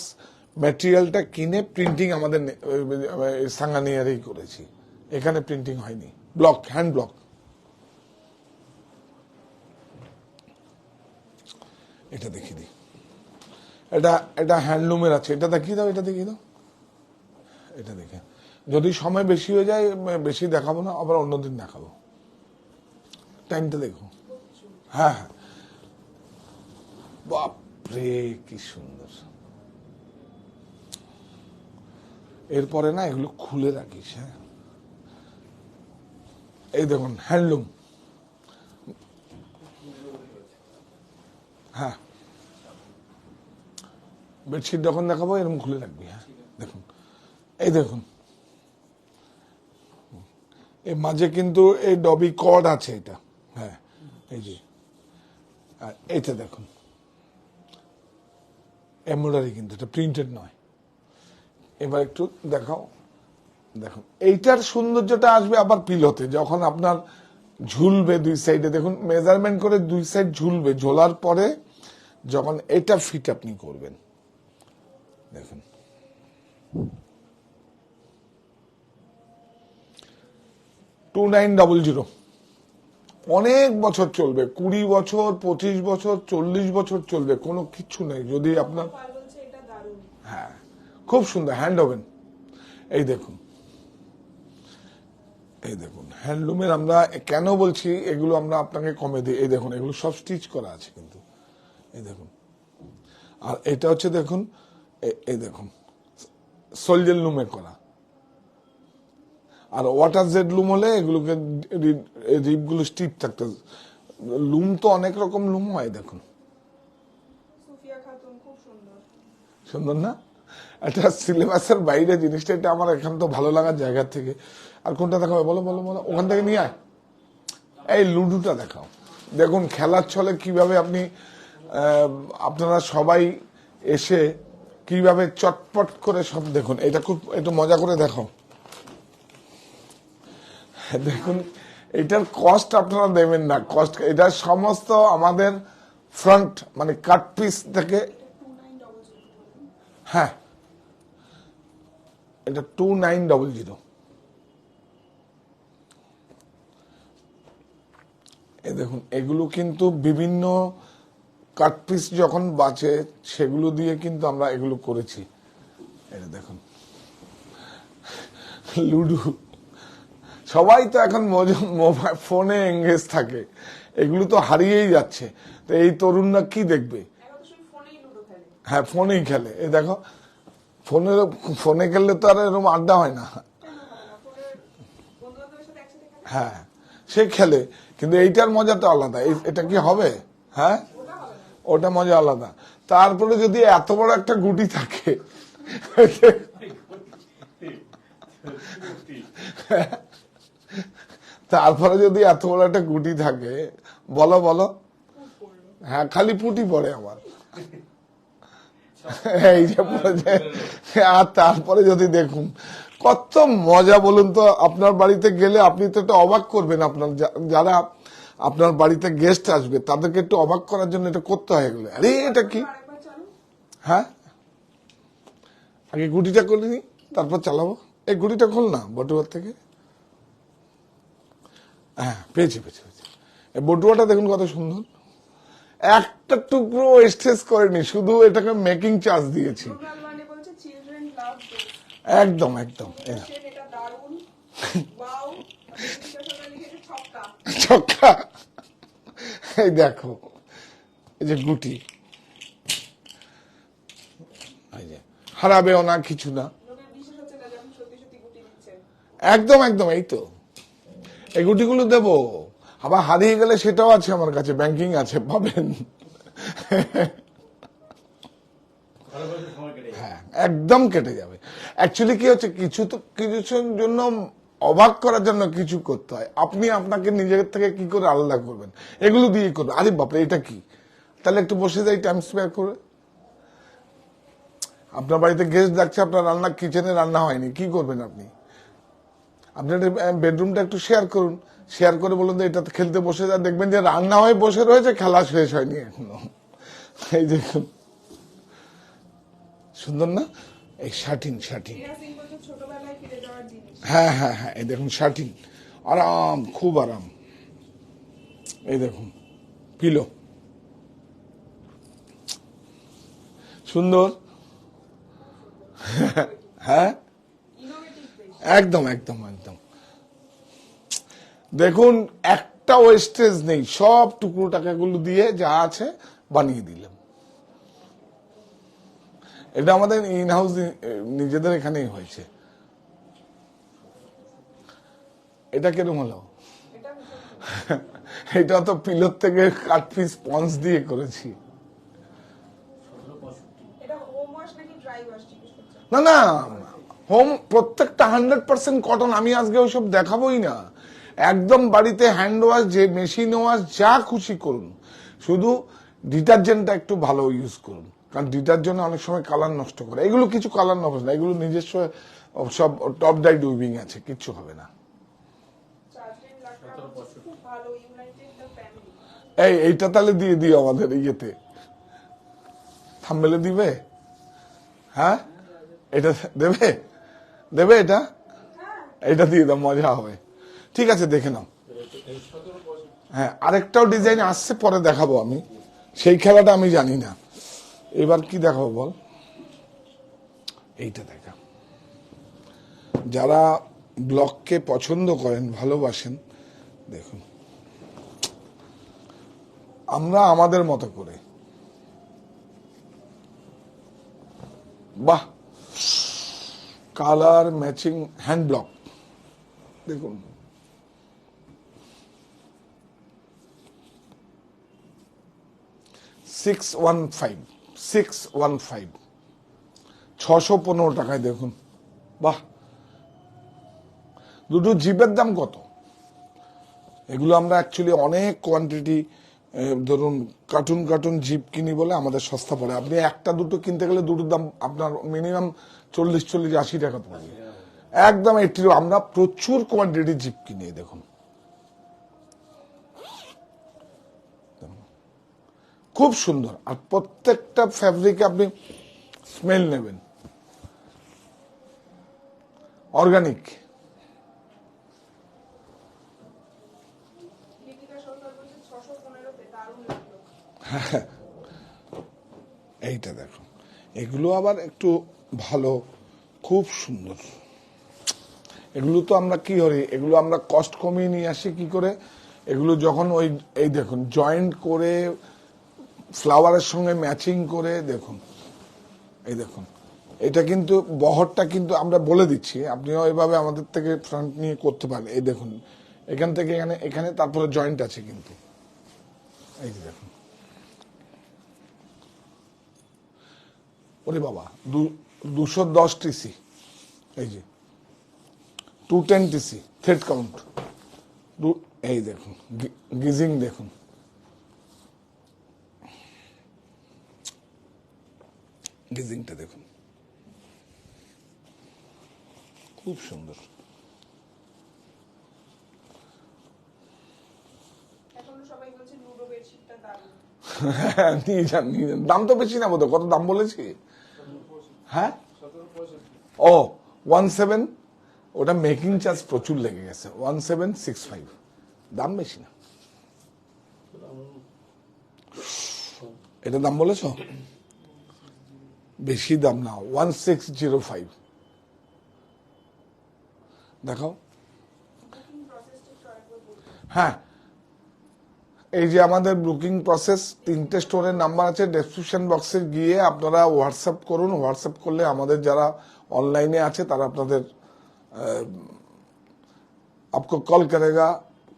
ম্যাটেরিয়ালটা কিনে প্রিন্টিং আমাদের সাঙ্গানিয়ারেই করেছি, এখানে প্রিন্টিং হয়নি, ব্লক, হ্যান্ড ব্লক। এটা দেখিয়ে দিই, এটা হ্যান্ডলুমের আছে, এটা দেখিয়ে দাও, এটা দেখিয়ে দাও, এটা দেখে, যদি সময় বেশি হয়ে যায় বেশি দেখাবো না, আবার অন্যদিন দেখাবো। টাইমটা দেখো, হ্যাঁ হ্যাঁ, বাপরে কি সুন্দর। এরপরে না এগুলো খুলে রাখিস, হ্যাঁ। এই দেখুন হ্যান্ডলুম, হ্যাঁ বেডশিট যখন দেখাবো এরকম খুলে রাখবি, হ্যাঁ। দেখুন এই দেখুন, এই মাঝে কিন্তু এই ডবি কর্ড আছে, এটা, হ্যাঁ এই যে, আর এইটা দেখুন এমব্রয়ডারি, কিন্তু এটা প্রিন্টেড নয়। এবার একটু দেখাও, দেখুন এইটার সৌন্দর্যটা আসবে আবার পিলোতে, যখন আপনার ঝুলবে দুই সাইডে, দেখুন মেজারমেন্ট করে দুই সাইড ঝুলবে, ঝোলার পরে যখন এটা ফিট আপনি করবেন, দেখুন 2900, অনেক বছর চলবে, 20 বছর, 25 বছর, 40 বছর চলবে, কোনো কিছু নেই যদি আপনার, পাল বলছে এটা দারুণ। হ্যাঁ খুব সুন্দর হ্যান্ড ওভেন। এই দেখুন, এই দেখুন হ্যান্ডলুমের, আমরা কেন বলছি এগুলো আমরা আপনাকে কমে দিই, এই দেখুন এগুলো সব স্টিচ করা আছে কিন্তু, এই দেখুন। আর এটা হচ্ছে দেখুন, এই দেখুন সোলজার লুমে করা, আর ওয়াটার জেড লুম হলে এগুলোকে রিপগুলো স্টিপ থাকতে, লুম তো অনেক রকম লুম হয়, দেখুন সুফিয়া খাতুন, খুব সুন্দর। সুন্দর না? এটা সিলেবাসের বাইরে জিনিসটা, এটা আমার এখান তো ভালো লাগার জায়গা থেকে। আর কোনটা দেখাবে বলো বলো বলো, ওখান থেকে নিয়ে আয়। এই লুডুটা দেখাও, দেখুন খেলার ছলে কিভাবে আপনি, আপনারা সবাই এসে কিভাবে চটপট করে সব, দেখুন এটা খুব একটু মজা করে দেখো, দেখুন এটার কস্ট আপনারা দেবেন না, কস্ট এটা সমস্ত আমাদের ফ্রন্ট, মানে কাট পিস থেকে, 2900। হ্যাঁ এটা 2900। এই দেখুন এগুলো কিন্তু বিভিন্ন কাট পিস যখন বাঁচে সেগুলো দিয়ে কিন্তু আমরা এগুলো করেছি। এটা দেখুন লুডু, সবাই তো এখন মোবাইল ফোনে এঙ্গেজ থাকে, এগুলো তো হারিয়েই যাচ্ছে, তো এই তরুণরা কি দেখবে? এখন তো শুধু ফোনেই লুডো খেলে। হ্যাঁ ফোনেই খেলে, এই দেখো ফোনে খেললে তো আর এরকম আড্ডা হয় না, কেন হবে না? ফোনের বন্ধু-বান্ধবের সাথে একসাথে খেলে। হ্যাঁ সে খেলে, কিন্তু এইটার মজা তো আলাদা। এটা কি হবে? হ্যাঁ, ওটা মজা আলাদা। তারপরে যদি এত বড় একটা গুটি থাকে, তারপরে যদি এত বড় একটা গুটি থাকে, বলো বলো। হ্যাঁ, খালি পুটি পড়ে আমার, এই যে পড়েছে। আর তারপরে যদি দেখুন কত মজা, বলুন তো। আপনার বাড়িতে গেলে আপনি তো একটু অবাক করবেন। আপনার যারা আপনার বাড়িতে গেস্ট আসবে তাদেরকে একটু অবাক করার জন্য এটা করতে হয় এগুলো। আরে এটা কি? আরেকবার চালু। হ্যাঁ, আগে গুটিটা করে নি, তারপর চালাবো। এই গুটিটা খোল না বটুয়ার থেকে। হ্যাঁ, পেয়েছি পেয়েছি পেয়েছি। এই বটুয়াটা দেখুন কত সুন্দর, একটা টুকরো স্টেজ করেনি, শুধু এটাকে মেকিং চার্জ দিয়েছি। রুনাল মানে বলছে চিলড্রেন লাভ দিস। একদম একদম। সেন এটা দারুণ। ওয়াও। দীপিকা সরকার লিখেছে ছক্কা। ছক্কা। এই দেখো, এই যে গুটি, এই যে হারাবেও না, কিছু না। লোকের বিশ্বাস হচ্ছে না যখন সত্যি সত্যি গুটি দিচ্ছে। একদম একদম, এই তো এই গুটিগুলো দেবো। আবার হারিয়ে গেলে সেটাও আছে আমার কাছে, ব্যাংকিং আছে, পাবেন। হ্যাঁ, একদম কেটে যাবে। অ্যাকচুয়ালি কি হচ্ছে, কিছু তো কিছুর জন্য অবাক করার জন্য কিছু করতে হয়। আপনি আপনাকে নিজের থেকে কি করে আলাদা করবেন, এগুলো দিয়ে করবেন। আরে বাপরে, এটা কি? তাহলে একটু বসে যাই, টাইম স্পেয়ার করে। আপনার বাড়িতে গেস্ট যাচ্ছে, আপনার রান্না কিচেনে রান্না হয়নি, কি করবেন আপনি? আপনার বেডরুমটা একটু শেয়ার করুন, শেয়ার করে বলুন যে এটাতে খেলতে বসে যা, দেখবেন যে রান্না হয়ে বসে রয়েছে, খেলা শেষ হয়নি এখনো। এই দেখুন, সুন্দর না? এই শাটিন শাটিন। রিয়া সিং বলছে ছোটবেলায় ফিরে যাওয়ার জিনিস। হ্যাঁ হ্যাঁ হ্যাঁ, এই দেখুন শাটিন, আরাম, খুব আরাম। এই দেখুন পিলো, সুন্দর। হ্যাঁ, ইনোভেটিভ বেশ। একদম একদম একদম। দেখুন একটা ওয়েস্টেজ নেই, সব টুকরো টাকাগুলো দিয়ে যা আছে বানিয়ে দিলাম। এটা আমাদের ইন হাউস, নিজেদের এখানেই হয়েছে। এটা কিরকম হলো? এটা ভীষণ এটা তো পিলোর থেকে কাট পিস স্পঞ্জ দিয়ে করেছি। এটা হোম ওয়াশ নাকি ড্রাই ওয়াশ জিজ্ঞেস করছে। না না, হোম, প্রত্যেকটা 100% কটন। আমি আজকে ওইসব দেখাবোই না। একদম বাড়িতে হ্যান্ড ওয়াশ, যে মেশিন ওয়াশ, যা খুশি করুন, শুধু ডিটারজেন্টটা একটু ভালো ইউজ করুন, কারণ ডিটারজেন্ট অনেক সময় কালার নষ্ট করে। এগুলো কিছু কালার নষ্ট না, এগুলো নিজস্ব সব টপ ডাইড উইভিং আছে, কিচ্ছু হবে না। চার্জিং লাখটা খুব ভালো, ইউনাইটেড দ্য ফ্যামিলি। এইটা তাহলে দিয়ে দিও আমাদের ইয়েতে, থাম্বনেলে দিবে। হ্যাঁ, এটা দেবে, দেবে এটা, এটা দিয়ে দাও, মজা হবে। ঠিক আছে, দেখে নাও। হ্যাঁ, আরেকটাও ডিজাইন আসছে, পরে দেখাবো আমি, সেই খেলাটা আমি জানি না। এবার কি দেখাবো বল? এইটা দেখা, যারা ব্লগকে পছন্দ করেন, ভালোবাসেন, দেখুন আমরা আমাদের মতো করে, বাহ, কালার ম্যাচিং হ্যান্ড ব্লক দেখুন। $615 615 টাকায় দেখুন, বাহ। দুটো জিপের দাম কত? এগুলো আমরা অ্যাকচুয়ালি অনেক কোয়ান্টিটি, ধরুন কার্টুন কার্টুন জিপ কিনি বলে আমাদের সস্তা পড়ে। আপনি একটা দুটো কিনতে গেলে দুটোর দাম আপনার মিনিমাম 40-80 টাকা পড়বে, একদম 80। আমরা প্রচুর কোয়ান্টিটি জিপ কিনি, দেখুন খুব সুন্দর। আর প্রত্যেকটা ফ্যাব্রিকে আপনি স্মেল নেবেন, অর্গানিক। দীপিকা সরকার বলছে 615 দারুণ লাগলো। এইটা দেখো, এগুলো আবার একটু ভালো, খুব সুন্দর। এগুলো তো আমরা কি করি, এগুলো আমরা কস্ট কমিয়ে নিয়ে আসি কি করে, এগুলো যখন ওই, এই দেখুন জয়েন্ট করে ফ্লাওয়ারের সঙ্গে ম্যাচিং করে, দেখুন এই দেখুন, এটা কিন্তু বহরটা কিন্তু আমরা বলে দিচ্ছি, আপনিও এভাবে আমাদের থেকে ফ্রন্ট নিয়ে করতে পারেন। এই দেখুন, এখান থেকে এখানে, এখানে তারপরে জয়েন্ট আছে কিন্তু। এই যে দেখুন, ওরে বাবা, 210 টিসি, এই যে 210 টিসি থ্রেড কাউন্ট। এই দেখুন গিজিং, দেখুন গিজিংটা দেখুন, খুব সুন্দর। এখনো সবাই বলছে লুডো বেডশিটটা দারুণ। নিয়ে যান, নিয়ে যান। দাম তো বেশি না বোধ, কত দাম বলেছি? হ্যাঁ, ও 17, ওটা মেকিং চার্জ প্রচুর লেগে গেছে, 1765, দাম বেশি না। এটা দাম বলেছ, বেশি দাম না, 1605। দেখাও। বুকিং প্রসেসটা একটু আরেকবার বলুন। হ্যাঁ, এই যে আমাদের বুকিং প্রসেস, 3টে স্টোরের নাম্বার আছে, ডেসক্রিপশন বক্সে গিয়ে আপনারা হোয়াটসঅ্যাপ করুন। হোয়াটসঅ্যাপ করলে আমাদের যারা অনলাইনে আছে তারা আপনাদের आपको कॉल करेगा,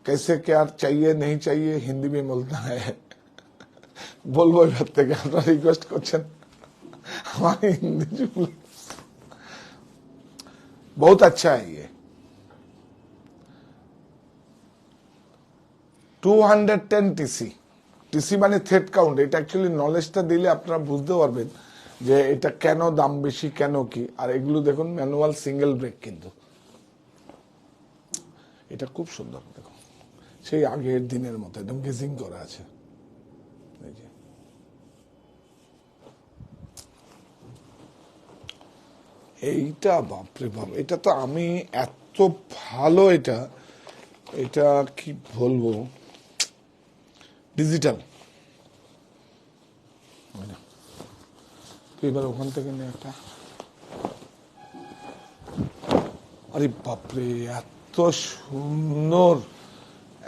कैसे क्या चाहिए नहीं चाहिए, हिंदी में बोलता है। বলবো এবার থেকে, আপনারা রিকোয়েস্ট করছেন, আমার হিন্দি बहुत अच्छा है ये। 210 টিসি, টিসি মানে থ্রেড কাউন্ট। এটা অ্যাকচুয়ালি নলেজটা দিলে আপনারা বুঝতে পারবেন যে এটা কেন দাম বেশি, কেন কি। আর এগুলো দেখুন ম্যানুয়াল সিঙ্গেল ব্রেক, কিন্তু এটা খুব সুন্দর, দেখুন সেই আগের দিনের মতো একদম গেজিং করা আছে। এই যে এইটা, বাপরে বাপ, এটা তো আমি এত ভালো, এটা এটা কি বলবো, ডিজিটাল। এবার ওখান থেকে নে একটা, আরে বাপরে, এত সুন্দর,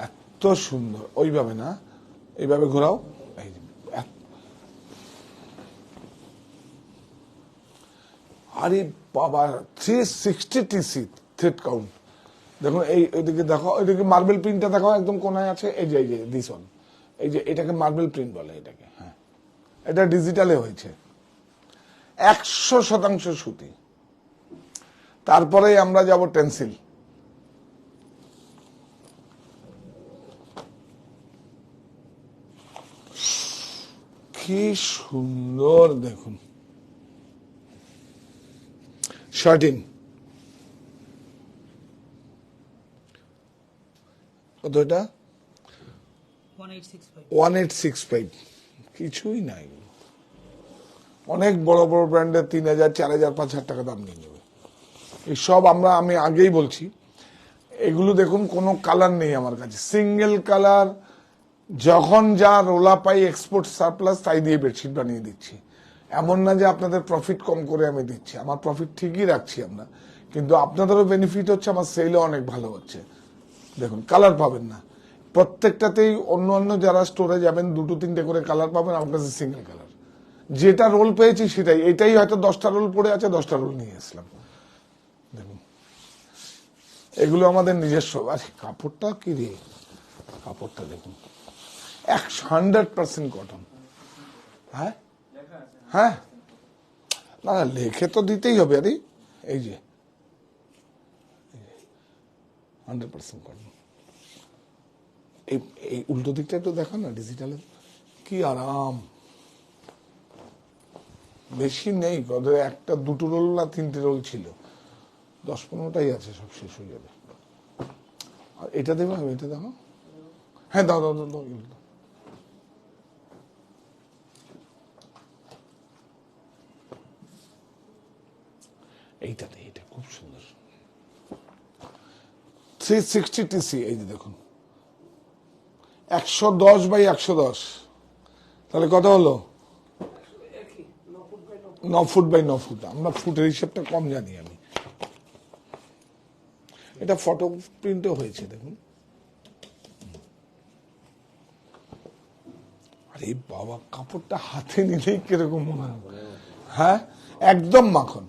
এত সুন্দর। ওইভাবে না, এইভাবে ঘোরাও। এই যে, আরে বাবা, 360 টিসি থ্রেড কাউন্ট। দেখুন এই ওইদিকে দেখো, ওইদিকে মার্বেল প্রিন্টটা দেখো, একদম কোনায় আছে। এই যে দিস ওয়ান, এই যে এটাকে মার্বেল প্রিন্ট বলে এটাকে। হ্যাঁ, এটা ডিজিটালে হয়েছে, 100% সুতি। তারপরে আমরা যাব টেন্সিল। কি সুন্দর দেখুন, শার্টিন। কত এটা? 1865। কিছুই নাই, অনেক বড় বড় ব্র্যান্ডের 3000, 4000, 5000 টাকা দাম নিয়ে নেবে। এইসব আমি আগেই বলছি, এগুলো দেখুন কোনো কালার নেই আমার কাছে, সিঙ্গেল কালার। যখন যা রোলা পাই এক্সপোর্ট সারপ্লাস, তাই দিয়ে বেডশিট বানিয়ে দিচ্ছি। এমন না যে আপনাদের প্রফিট কম করে আমি দিচ্ছি, আমার প্রফিট ঠিকই রাখছি আমরা, কিন্তু আপনাদেরও বেনিফিট হচ্ছে, আমার সেলও অনেক ভালো হচ্ছে। দেখুন কালার পাবেন না প্রত্যেকটাতেই, অন্য অন্য যারা স্টোরে যাবেন 2-3টে করে কালার পাবেন, আমার কাছে সিঙ্গেল কালার। যেটা রোল পেয়েছি সেটাই, এটাই হয়তো 10টা রোল পড়ে আছে, 10টা রোল নিয়ে আসলাম। দেখুন এগুলো আমাদের নিজস্ব। আরে কাপড়টা কি রে, কাপড়টা দেখুন 100% কটন। হ্যাঁ হ্যাঁ, না লেখে তো দিতেই হবে। আরে এই যে 100% কটন। এই উল্টো দিকটা একটু দেখো না, ডিজিটালের কি আরাম। বেশি নেই, কত 1-2 রোল না 3টে রোল ছিল, 10-15টাই আছে, সব শেষ হয়ে যাবে। আর এটা দেবো, এটা দেখো। হ্যাঁ দাও দাও দাও দাও, এইটাতে, এটা খুব সুন্দর। 360 টিসি, এই যে দেখুন 110x110, তাহলে কত হলো? 9 ফুট বাই 9 ফুট। আমরা ফুটের হিসাবটা কম জানি আমি। এটা ফটো প্রিন্টও হয়েছে, দেখুন। আরে বাবা, কাপড়টা হাতে নিলেই কিরকম মনে হয়। হ্যাঁ, একদম মাখন।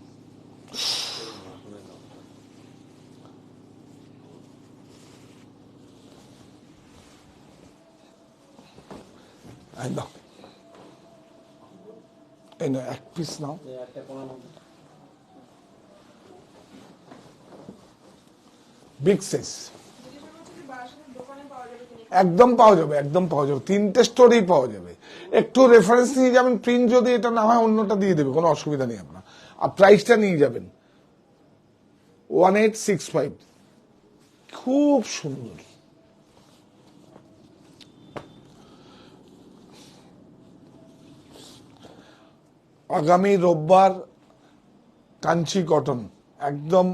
এই নাও, এই নাও, এক পিস নাও। বিগ সাইজ জিজ্ঞাসা করছে যে বারাসাতের দোকানে পাওয়া যাবে কিনা। একদম পাওয়া যাবে, একদম পাওয়া যাবে, 3টে স্টোরেই পাওয়া যাবে। একটু রেফারেন্স নিয়ে যাবেন, প্রিন্ট যদি এটা না হয় অন্যটা দিয়ে দেবে, কোনো অসুবিধা নেই আপনার। আর প্রাইসটা নিয়ে যাবেন 1865, খুব সুন্দর। আগামী রোববার কাঞ্চি কটন, একদম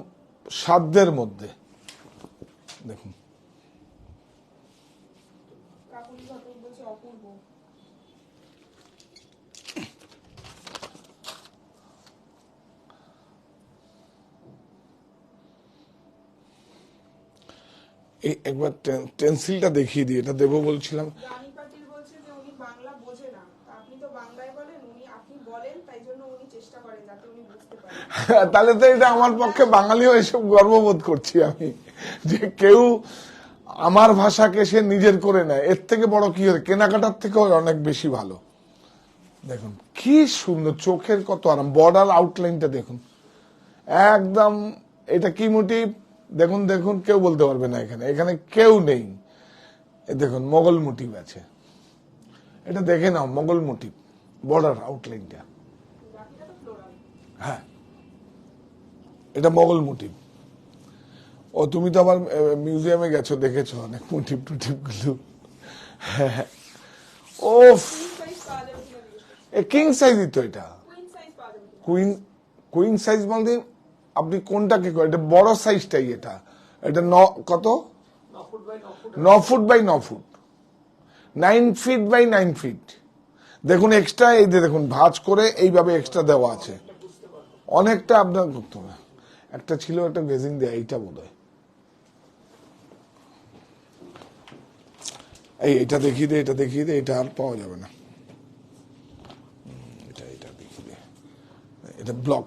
সাধ্যের মধ্যে। দেখুন, কাকুলি ঘটক বলছে অপূর্ব। এই একবার টেন্সিলটা দেখিয়ে দিই, এটা দেবো বলছিলাম। রানী পাটিল বলছে যে উনি বাংলা বোঝে না, তা আপনি তো বাংলায় বলেন, আপনি বলেন, তাই জন্য উনি চেষ্টা করেন যাতে উনি বুঝতে পারেন। তাহলে তো এটা আমার পক্ষে, বাঙালিও এসব গর্ববোধ করছি আমি, যে কেউ আমার ভাষাকে সে নিজের করে নেয়। এর থেকে বড় কি হয়, কেনাকাটার থেকেও অনেক বেশি ভালো। দেখুন কি সুন্দর, চোখের কত আরাম, বর্ডার আউটলাইনটা দেখুন একদম। এটা কি মোটিভ দেখুন, দেখুন, কেউ বলতে পারবে না এখানে, এখানে কেউ নেই। দেখুন মোগল মোটিভ আছে, এটা দেখে নাও, মোগল মোটিভ, বর্ডার আউটলাইনটা। বাকিটা তো ফ্লোরাল। হ্যাঁ, এটা মোগল মোটিভ। ও তুমি তো আবার মিউজিয়ামে গেছো, দেখেছো অনেক মোটিভ টুটিভ গুলো। হ্যাঁ, ও সাইজ পাওয়া যাবে কিনা জিজ্ঞেস করছে। কিং সাইজই তো এটা। কুইন সাইজ পাওয়া যাবে কিনা। কুইন সাইজ বলতে আপনি কোনটাকে করেন, এটা বড় সাইজটাই, এটা এটা কত, 9 foot by 9 foot, 9 feet by 9 feet. দেখুন এক্সট্রা, এই যে দেখুন ভাঁজ করে এইভাবে এক্সট্রা দেওয়া আছে, অনেকটা আপনার করতে হবে। একটা ছিল একটা গেজিং দেয়া, এইটা বোধ হয়, এটা দেখিয়ে দে, এটা দেখিয়ে দে, এটা আর পাওয়া যাবে না। এটা দেখিয়ে দে, এটা ব্লক,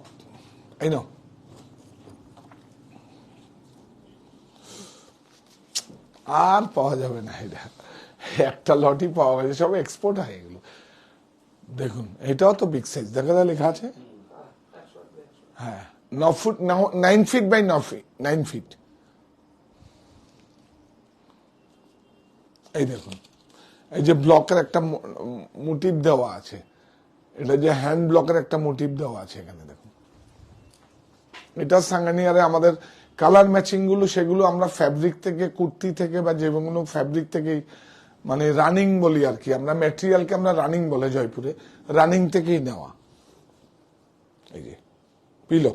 এই নাও। আর পাওয়া যাবে না, এটা একটা লটই পাওয়া গেছে, সব এক্সপোর্ট হয় এগুলো। দেখুন এটাও তো বিগ সাইজ, দেখা যায় লেখা আছে। হ্যাঁ, 9 ফুট, 9 ফিট বাই 9 ফিট। এই দেখুন, এই যে ব্লকের একটা মোটিভ দেওয়া আছে, এটা যে হ্যান্ড ব্লকের একটা মোটিভ দেওয়া আছে এখানে দেখুন। এটা সাঙ্গানিয়ারে আমাদের কালার ম্যাচিং গুলো, সেগুলো আমরা ফ্যাব্রিক থেকে, কুর্তি থেকে বা যে কোনো ফ্যাব্রিক থেকেই, মানে রানিং বলি আর কি, আমরা ম্যাটেরিয়ালকে আমরা রানিং বলে জয়পুরে, রানিং থেকেই নেওয়া। এই যে পিলো,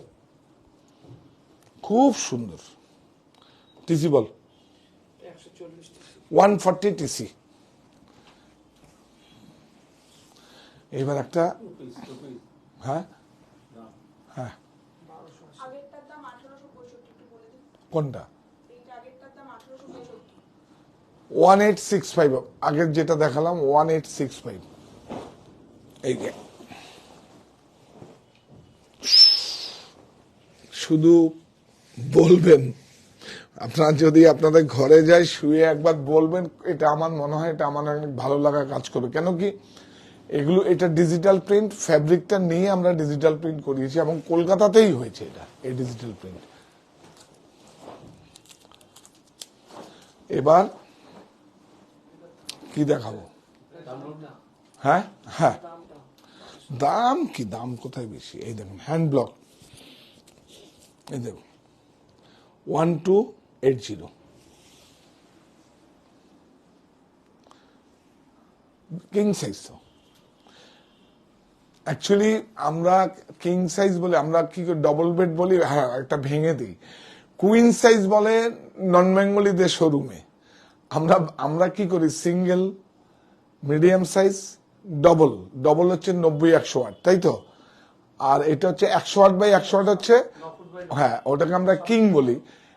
খুব সুন্দর। টিসি বল, 140 টিসি। এবার একটা, হ্যাঁ হ্যাঁ, আগেরটার দাম 1865, একটু বলে দিন। কোনটা? এইটা আগেরটার দাম 1865। 1865, আগের যেটা দেখালাম 1865। এই যে শুধু বলবেন, আপনার যদি আপনাদের ঘরে যাই, শুয়ে একবার বলবেন, এটা আমার মনে হয় এটা আমার অনেক ভালো লাগা কাজ করবে। কেন কি, এগুলো, এটা ডিজিটাল প্রিন্ট, ফ্যাব্রিকটা নিয়ে আমরা ডিজিটাল প্রিন্ট করিয়েছি, এবং কলকাতাতেই হয়েছে এটা, এই ডিজিটাল প্রিন্ট। এবার কি দেখাবো? হ্যাঁ হ্যাঁ, দাম কি, দাম কোথায় বেশি? এই দেখুন হ্যান্ড ব্লক, এই দেখুন 1280, কিং সাইজ। তো অ্যাকচুয়ালি আমরা কিং সাইজ বলে, আমরা কি ডবল বেড বলি, হ্যাঁ একটা ভেঙে দিই। কুইন সাইজ বলে নন বেঙ্গলিদের শোরুমে। আমরা আমরা কি করি, single, medium size, double. Double হচ্ছে 90-108, তাই তো। আর এটা হচ্ছে 108 বাই 108 হচ্ছে, হ্যাঁ ওটাকে আমরা কিং বলি।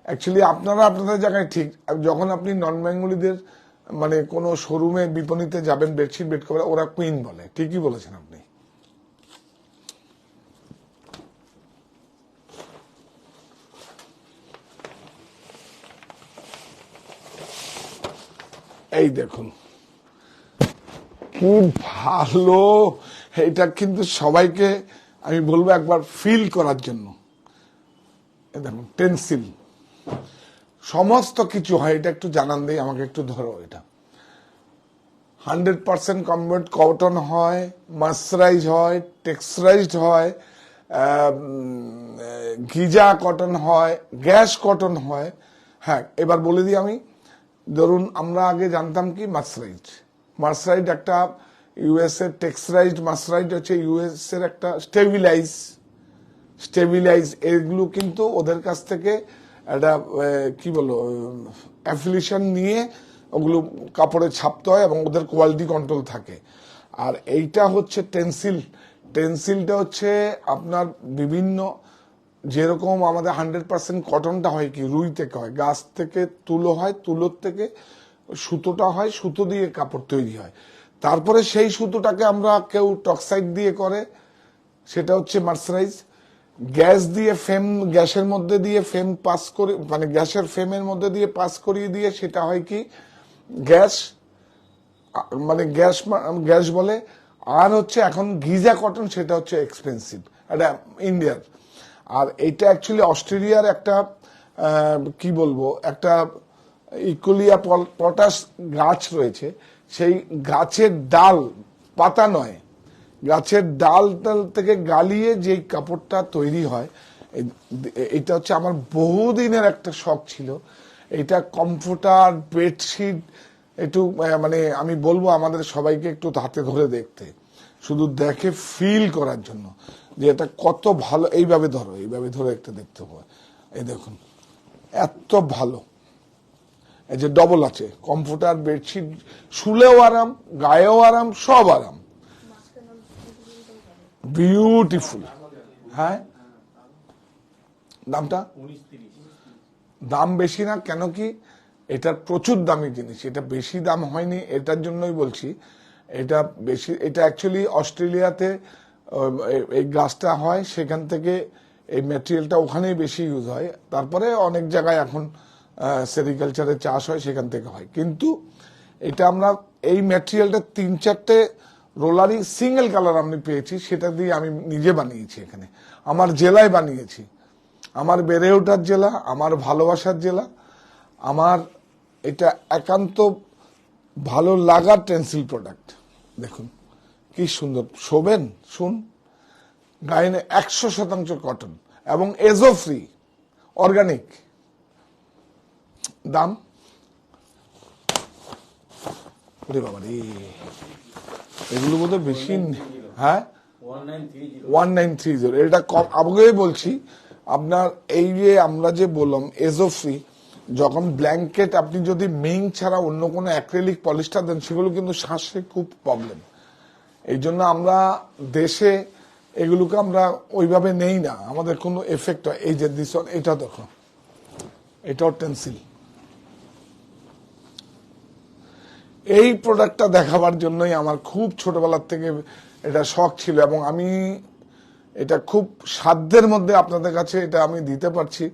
অ্যাকচুয়ালি আপনারা আপনাদের জায়গায় ঠিক, যখন আপনি নন বেঙ্গলিদের মানে কোনো শোরুমে, বিপণীতে যাবেন বেডশিট, বেড কভার, ওরা কুইন বলে, ঠিকই বলেছেন আপনি। এই দেখুন কি কি ভালো, এটা কিন্তু সবাইকে আমি বলবো একবার ফিল করার জন্য। দেখুন টেন্সিল সমস্ত কিছু হয়, এটা একটু জানান দেই আমাকে, একটু ধরো। এটা 100% কমফর্ট কটন হয়, মার্সারাইজ হয়, টেক্সচারাইজড হয়, গিজা কটন হয়, গ্যাস কটন হয়। হ্যাঁ, এবার বলে দিই আমি, ধরুন আমরা আগে জানতাম কি মার্সারাইজ। মার্সারাইজ একটা ইউএসএ, টেক্সচারাইজড মার্সারাইজ হচ্ছে ইউএস এর একটা স্টেবিলাইজ। এগুলো কিন্তু ওদের কাছ থেকে একটা কি বলো অ্যাফিলিয়েশন নিয়ে ওগুলো কাপড়ে ছাপতে হয় এবং ওদের কোয়ালিটি কন্ট্রোল থাকে। আর এইটা হচ্ছে টেন্সিল। টেন্সিলটা হচ্ছে আপনার বিভিন্ন, যেরকম আমাদের 100% কটনটা হয় কি রুই থেকে হয়, গাছ থেকে তুলো হয়, তুলোর থেকে সুতোটা হয়, সুতো দিয়ে কাপড় তৈরি হয়। তারপরে সেই সুতোটাকে আমরা কেউ টক্সাইড দিয়ে করে, সেটা হচ্ছে মার্সারাইজ। গ্যাস দিয়ে ফেম, গ্যাসের মধ্যে দিয়ে ফেম পাস করে, মানে গ্যাসের ফেমের মধ্যে দিয়ে পাস করিয়ে দিয়ে সেটা হয় কি গ্যাস, মানে গ্যাস বলে। আর হচ্ছে এখন গিজা কটন, সেটা হচ্ছে এক্সপেন্সিভ, এটা ইন্ডিয়ার। আর এটা অ্যাকচুয়ালি অস্ট্রেলিয়ার একটা কি বলবো, একটা ইকোলিয়া পটাশ গাছ রয়েছে, সেই গাছের ডাল, পাতা নয়, গাছের ডাল থেকে গালিয়ে যে কাপড়টা তৈরি হয়। এটা হচ্ছে আমার বহুদিনের একটা শখ ছিল। এটা কমফোর্টার, বেডশিট, একটু মানে আমি বলবো আমাদের সবাইকে একটু হাতে ধরে দেখতে, শুধু দেখে ফিল করার জন্য যে এটা কত ভালো। এইভাবে ধরো, এইভাবে ধরে একটা দেখতে হবে। এই দেখুন এত ভালো, এই যে ডবল আছে, কমফোর্টার, বেডশিট, শুলেও আরাম, গায়েও আরাম, সব আরাম, বিউটিফুল। হ্যাঁ, দামটা দাম বেশি না, কেন কি এটা প্রচুর দামি জিনিস, এটা বেশি দাম হয়নি, এটার জন্যই বলছি। এটা বেশি, এটা অ্যাকচুয়ালি অস্ট্রেলিয়াতে এই গাছটা হয়, সেখান থেকে এই ম্যাটেরিয়ালটা ওখানেই বেশি ইউজ হয়। তারপরে অনেক জায়গায় এখন সেরিকালচারে চাষ হয়, সেখান থেকে হয়। কিন্তু এটা আমরা এই ম্যাটেরিয়ালটা 3-4টে রোলারই সিঙ্গেল কালার আমি পেয়েছি, সেটা দিয়ে আমি নিজে বানিয়েছি, এখানে আমার জেলায় বানিয়েছি। আমার বেড়ে ওঠার জেলা, আমার ভালোবাসার জেলা, আমার এটা একান্ত ভালো লাগার টেন্সিল প্রোডাক্ট। দেখুন কি সুন্দর শোভেন, শুন, গায়ে 100% কটন এবং এজো ফ্রি, অর্গানিক। দাম ওরে বাবা রে, এগুলো বোধহয় বেশি। হ্যাঁ, 1930। এটা কম, আগেই বলছি আপনার। এই যে আমরা যে বললাম এজো ফ্রি, যখন ব্ল্যাঙ্কেট আপনি যদি মিং ছাড়া অন্য কোনো অ্যাক্রিলিক পলিস্টার দেন, সেগুলো কিন্তু শ্বাসে খুব প্রবলেম। এই জন্য আমরা দেশে এগুলোকে আমরা ওইভাবে নেই না, আমাদের কোনো এফেক্ট হয়। এই যে দিস, এটা দেখো, এটাও টেন্সিল। এই প্রোডাক্টটা দেখাবার জন্যই আমার খুব ছোটবেলার থেকে এটা শখ ছিল, এবং আমি এটা খুব সাধ্যের মধ্যে আপনাদের কাছে এটা আমি দিতে পারছি।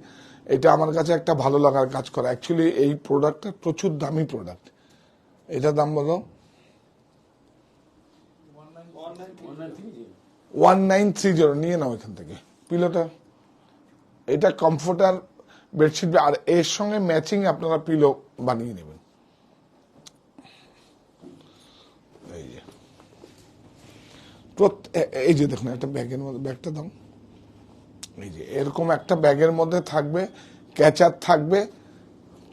এটা আমার কাছে একটা ভালো লাগার কাজ করে। অ্যাকচুয়ালি এই প্রোডাক্টটা প্রচুর দামি প্রোডাক্ট। এটা দাম বলো 1930। নিয়ে নাও এখান থেকে পিলোটা। এটা কমফোর্টার বেডশিট, আর এর সঙ্গে ম্যাচিং আপনারা পিলো বানিয়ে নেবেন। এই যে দেখুন একটা ব্যাগের মধ্যে, ব্যাগটা দাও, এই যে এরকম একটা ব্যাগের মধ্যে থাকবে, ক্যাচার থাকবে,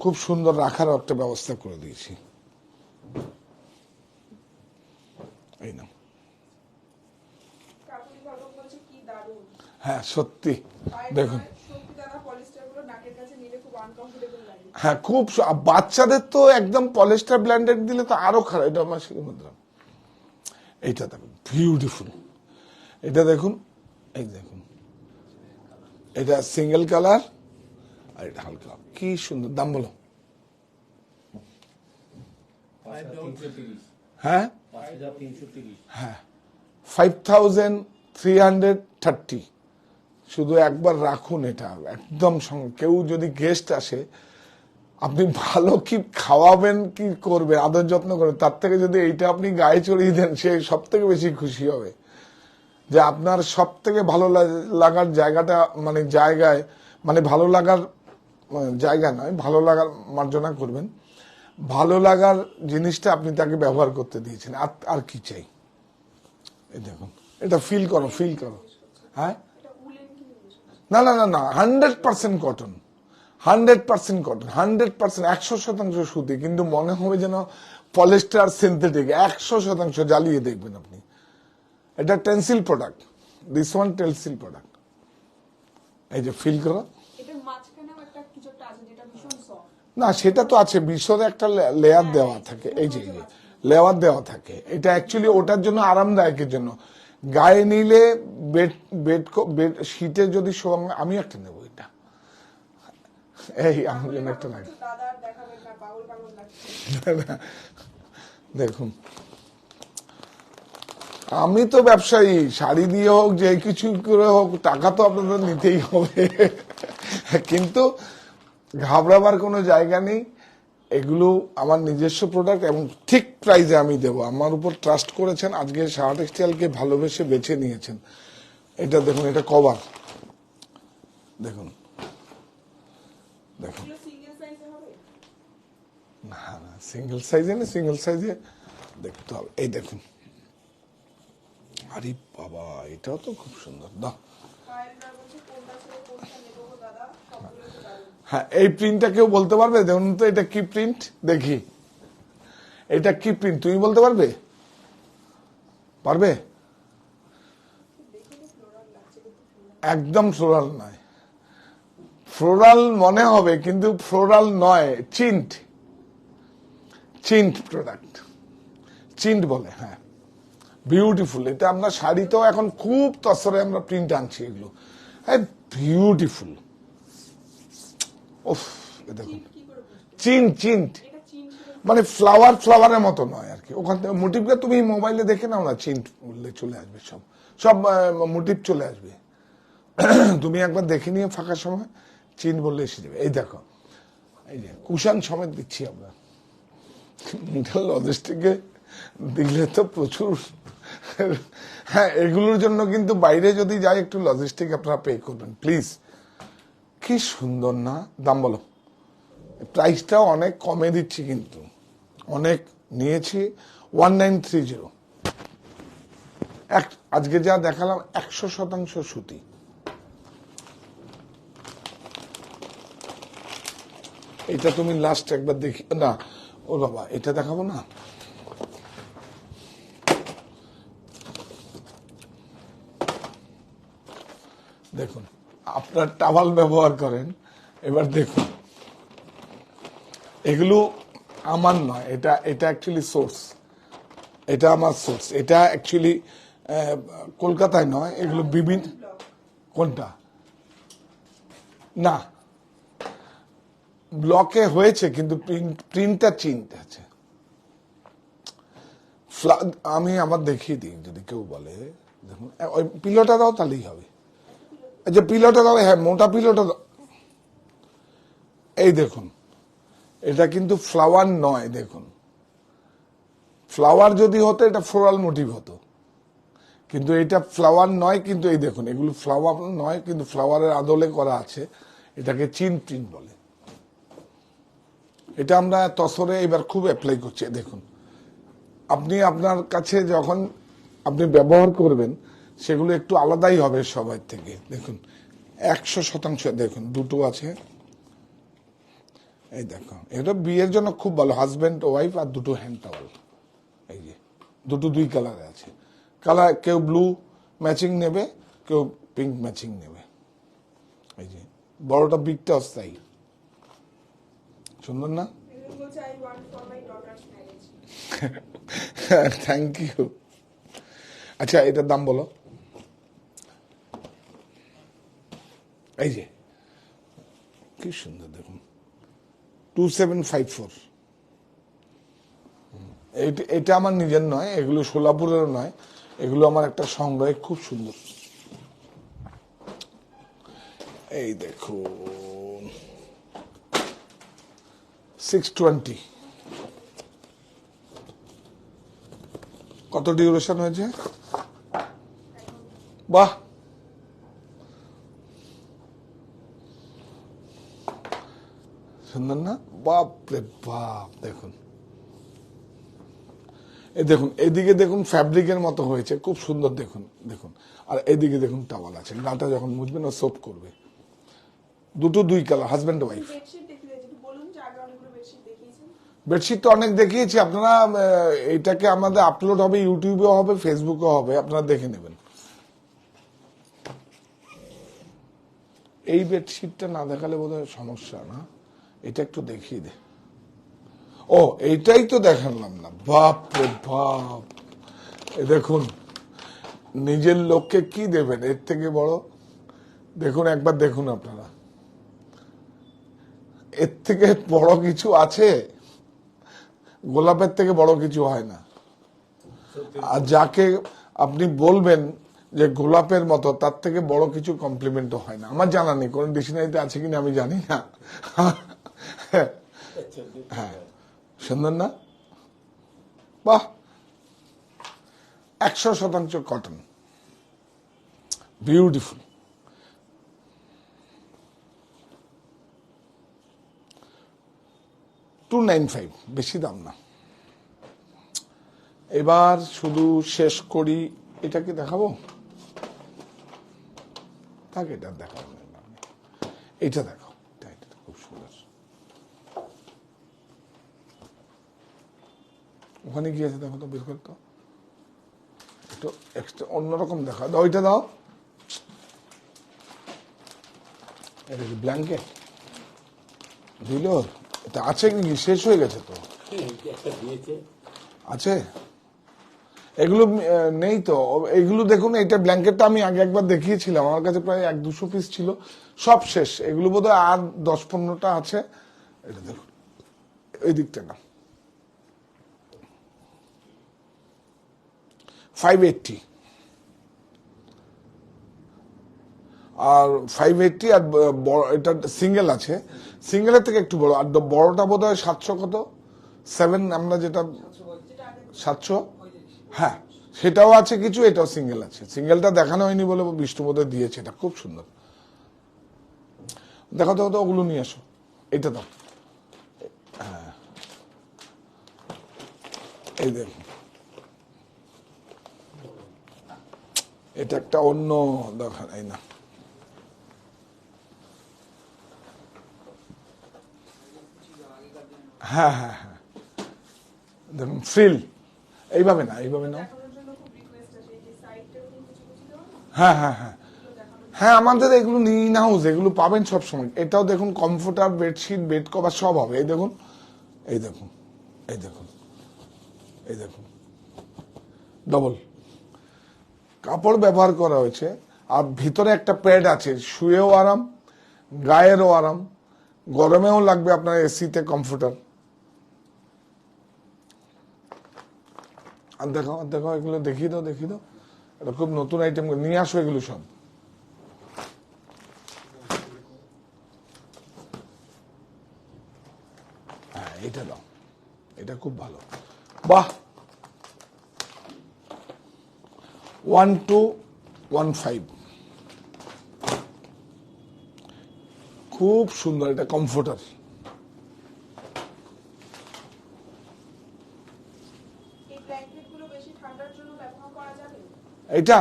খুব সুন্দর রাখার একটা ব্যবস্থা করে দিয়েছি। এই নাও। হ্যাঁ সত্যি, দেখুন হ্যাঁ খুব, বাচ্চাদের তো একদম পলিস্টার ব্ল্যান্ডেড দিলে তো আরো খারাপ। এটা আমার এইটা দেখুন বিউটিফুল। এটা দেখুন, এই দেখুন, এটা সিঙ্গেল কালার, আর এটা হালকা, কি সুন্দর। দাম বলো। হ্যাঁ হ্যাঁ 5330। শুধু একবার রাখুন, এটা একদম সঙ্গে, কেউ যদি গেস্ট আসে আপনি ভালো কি খাওয়াবেন, কি করবেন, আদর যত্ন করবেন, তার থেকে যদি এইটা আপনি গায়ে চড়িয়ে দেন, সে সব থেকে বেশি খুশি হবে। যে আপনার সব থেকে ভালো লাগার জায়গাটা, মানে জায়গায়, মানে ভালো লাগার জায়গা নয়, ভালো লাগার মার্জনা করবেন, ভালো লাগার জিনিসটা আপনি তাকে ব্যবহার করতে দিয়েছেন, আর কি চাই। এই দেখুন, এটা ফিল করো, ফিল করো। হ্যাঁ, এটা উলেন কি জিজ্ঞেস করছি? না না না না, 100% কটন, 100% কটন, 100%, 100% সুতি, কিন্তু মনে হবে যেন পলিস্টার সিনথেটিক, 100% জ্বালিয়ে দেখবেন আপনি। এটা Tencel product, this one Tencel product. এই যে ফিল করো। এটার মাঝখানেও একটা কিছু একটা আছে যেটা ভীষণ সফট। না, সেটা তো আছে, বিশরে একটা লেয়ার দেওয়া থাকে, এই যে লেয়ার দেওয়া থাকে, এটা অ্যাকচুয়ালি ওটার জন্য, আরামদায়কের জন্য। গায়ে নিলে বেড বেড বেড শীতে যদি আমি একটা নেবো, এটা এই আমার জন্য একটা লাগে। দাদার দেখাবেন না, পাগল পাগল লাগছে। দেখুন, আমি তো ব্যবসায়ী, শাড়ি দিয়ে হোক, যে কিছু করে হোক, টাকা তো আপনাদের নিতেই হবে, কিন্তু ঘাবড়াবার কোনো জায়গা নেই। এগুলো আমার নিজস্ব প্রোডাক্ট এবং ঠিক প্রাইসে আমি দেবো। আমার উপর ট্রাস্ট করেছেন, আজকে সাহা টেক্সটাইলকে ভালোবেসে বেছে নিয়েছেন। এটা দেখুন, এটা কভার দেখুন, দেখুন। এগুলো সিঙ্গেল সাইজে হবে? না না, সিঙ্গেল সাইজে না, সিঙ্গেল সাইজে দেখতে হবে। এই দেখুন, আরে বাবা, এটাও তো খুব সুন্দর। দাও। পায়েলদার বলছে কোনটা ছেড়ে কোনটা নেবো গো দাদা, সবগুলো তো দারুণ। হ্যাঁ, এই প্রিন্টটা কেউ বলতে পারবে? দেখুন তো, এটা কি প্রিন্ট, দেখি এটা কি প্রিন্ট, তুমি বলতে পারবে? পারবে? দেখে তো ফ্লোরাল লাগছে, কিন্তু একদম ফ্লোরাল নয়, ফ্লোরাল মনে হবে কিন্তু ফ্লোরাল নয়, চিন্ট, চিন্ট প্রোডাক্ট, চিন্ট বলে। হ্যাঁ, বিউটিফুল। এটা আমরা শাড়িতেও এখন খুব তসরে আমরা প্রিন্ট আনছি, এগুলো বিউটিফুল। ওফ, দেখুন, কি করে বুঝবো? চিন্ট, চিন্ট এটা চিন ছিল। মানে ফ্লাওয়ারের মতো নয় আর কি। ওখান থেকে মোটিভটা তুমি মোবাইলে দেখে নাও না, চিন্ট বললে চলে আসবে, সব সব মোটিভ চলে আসবে। তুমি একবার দেখে নিয়ে ফাঁকা সময় চিন বললে এসে যাবে। এই দেখো, এই যে কুশান সমেত দিচ্ছি আমরা। লজিস্টিকে দিলে তো প্রচুর। হ্যাঁ, এগুলোর জন্য কিন্তু বাইরে যদি যাই, একটু লজিস্টিক আপনারা পে করবেন প্লিজ। কি সুন্দর না? দাম বলো। প্রাইসটাও অনেক কমে দিচ্ছি, কিন্তু অনেক নিয়েছি। 1930। আজকে যা দেখালাম 100% সুতি। এটা তুমি লাস্ট একবার দেখি না, ও বাবা, এটা দেখাবো না। দেখুন, আপনার টাওয়াল ব্যবহার করেন, এবার দেখুন, এগুলো আমার নয়, এটা এটা অ্যাকচুয়ালি সোর্স, এটা আমার সোর্স, এটা অ্যাকচুয়ালি কলকাতায় নয়, এগুলো বিভিন্ন। কোনটা? না, ব্লকে হয়েছে, কিন্তু প্রিন্টটা চিনতে আছে। আমি আবার দেখিয়ে দিই, যদি কেউ বলে। দেখুন, ওই পিলোটা দাও, তাহলেই হবে। যে পিলোটা দাও, হ্যাঁ, মোটা পিলোটা দাও। এই দেখুন, এটা কিন্তু ফ্লাওয়ার নয়। দেখুন, ফ্লাওয়ার যদি হতো, এটা ফ্লোরাল মোটিভ হতো, কিন্তু এটা ফ্লাওয়ার নয়। কিন্তু এই দেখুন, এগুলো ফ্লাওয়ার নয়, কিন্তু ফ্লাওয়ারের আদলে করা আছে। এটাকে চিন প্রিন্ট বলে। এটা আমরা তসরে এবার খুব অ্যাপ্লাই করছি। দেখুন, আপনি আপনার কাছে যখন আপনি ব্যবহার করবেন, সেগুলো একটু আলাদাই হবে সবার থেকে। দেখুন, 100%। দেখুন, দুটো আছে, এই দেখো, এটা বিয়ের জন্য খুব ভালো, হাজব্যান্ড ওয়াইফ, আর দুটো হ্যান্ড টাওয়াল। এই যে দুটো, দুই কালারে আছে। কালার কেউ ব্লু ম্যাচিং নেবে, কেউ পিঙ্ক ম্যাচিং নেবে। এই যে বড়টা, বিগটা অস্থায়ী, সুন্দর না? এগুলো বলছে I want for my daughter's marriage. Thank you. আচ্ছা, এটার দাম বলো। এই যে কি সুন্দর, দেখুন, 2754। এটা আমার নিজের নয়, এগুলো সোলাপুরের নয়, এগুলো আমার একটা সংগ্রহে, খুব সুন্দর। এই দেখুন, 620। কত ডিউরেশন হয়েছে? বাহ, সুন্দর না? বাপ রে বাপ, দেখুন এই দেখুন, এদিকে দেখুন ফ্যাব্রিকের মতো হয়েছে, খুব সুন্দর। দেখুন দেখুন, আর এদিকে দেখুন টাওয়াল আছে, গাটা যখন মুছবেন ও সোপ করবে। দুটো দুই কালার, হাজব্যান্ড ওয়াইফ। বেডশিট দেখতে চাইছি, একটু বলুন যে আগে অনেকগুলো বেডশিট দেখিয়েছেন। বেডশিট তো অনেক দেখিয়েছি আপনারা, এইটাকে আমাদের আপলোড হবে, ইউটিউবেও হবে, ফেসবুকেও হবে, আপনারা দেখে নেবেন। এই বেডশিটটা না দেখালে বোধহয় সমস্যা না, এটা একটু দেখিয়ে দে। ও, এইটাই তো দেখালাম না, বাপ রে বাপ। এ দেখুন, নিজের লোককে কি দেবেন এর থেকে বড়? দেখুন একবার, দেখুন আপনারা, এর থেকে বড় কিছু আছে? গোলাপের থেকে বড় কিছু হয় না। আর যাকে আপনি বলবেন যে গোলাপের মতো, তার থেকে বড় কিছু কমপ্লিমেন্টও হয় না। আমার জানা নেই, কোন ডিকশনারিতে আছে কিনা আমি জানি না। হ্যাঁ, সুন্দর না? বাহ, 100% কটন, বিউটিফুল। $295, বেশি দাম না। এবার শুধু শেষ করি, এটাকে দেখাবো, তাকে এটা দেখাবো, এইটা দেখো, এটা খুব সুন্দর। ওখানে কি আছে দেখো তো, বের করতো একটু এক্সট্রা অন্যরকম দেখা দাও, ওইটা দাও। এটা কি ব্ল্যাঙ্কেট দিল? এটা আছে কি, শেষ হয়ে গেছে তো? আছে, এগুলো নেই তো। এগুলো দেখুন, এইটা ব্ল্যাঙ্কেটটা আমি আগে একবার দেখিয়েছিলাম, আমার কাছে প্রায় 100-200 পিস ছিল, সব শেষ। এগুলো বোধহয় আর 10-15টা আছে। এটা দেখুন, এই দিকটা না, 580, আর 580, আর এটা সিঙ্গেল আছে, সিঙ্গেলের থেকে একটু বড়, আর বড়টা বোধ হয় 700 কত 7, আমরা যেটা 700, হ্যাঁ সেটাও আছে কিছু, এটাও সিঙ্গেল আছে। সিঙ্গেলটা দেখানো হয়নি বলে বিষ্ণুবোধে দিয়েছে, এটা খুব সুন্দর। দেখো দেখো তো, ওগুলো নিয়ে আসো, এটা দাও। হ্যাঁ, এই দেখুন, এটা একটা অন্য দেখা, এই না, হ্যাঁ হ্যাঁ হ্যাঁ, দেখুন ফ্রিল, এইভাবে না, এইভাবে না। দেখানোর জন্য খুব রিকোয়েস্ট আছে, এই যে সাইডটা এরকম কিছু কিছু দেওয়া না, হ্যাঁ হ্যাঁ হ্যাঁ এগুলো দেখানোর হ্যাঁ, আমাদের এগুলো ইন হাউস, এগুলো পাবেন সব সময়। এটাও দেখুন, কমফোর্টার, বেডশিট, বেড কভার সব হবে। এই দেখুন, এই দেখুন, এই দেখুন, এই দেখুন, ডবল কাপড় ব্যবহার করা হয়েছে, আর ভিতরে একটা প্যাড আছে, শুয়েও আরাম, গায়েরও আরাম, গরমেও লাগবে আপনার, এসিতে কমফোর্টার। আর দেখাও, আর দেখাও, এগুলো দেখিয়ে দাও, দেখিয়ে দাও। এটা খুব নতুন আইটেম, নিয়ে আসো এগুলো সব। হ্যাঁ, এটা দাও, এটা খুব ভালো। বাহ, 1215, খুব সুন্দর, এটা কমফোর্টার। এই ব্ল্যাঙ্কেট গুলো বেশি ঠান্ডার জন্য ব্যবহার করা যাবে? এটা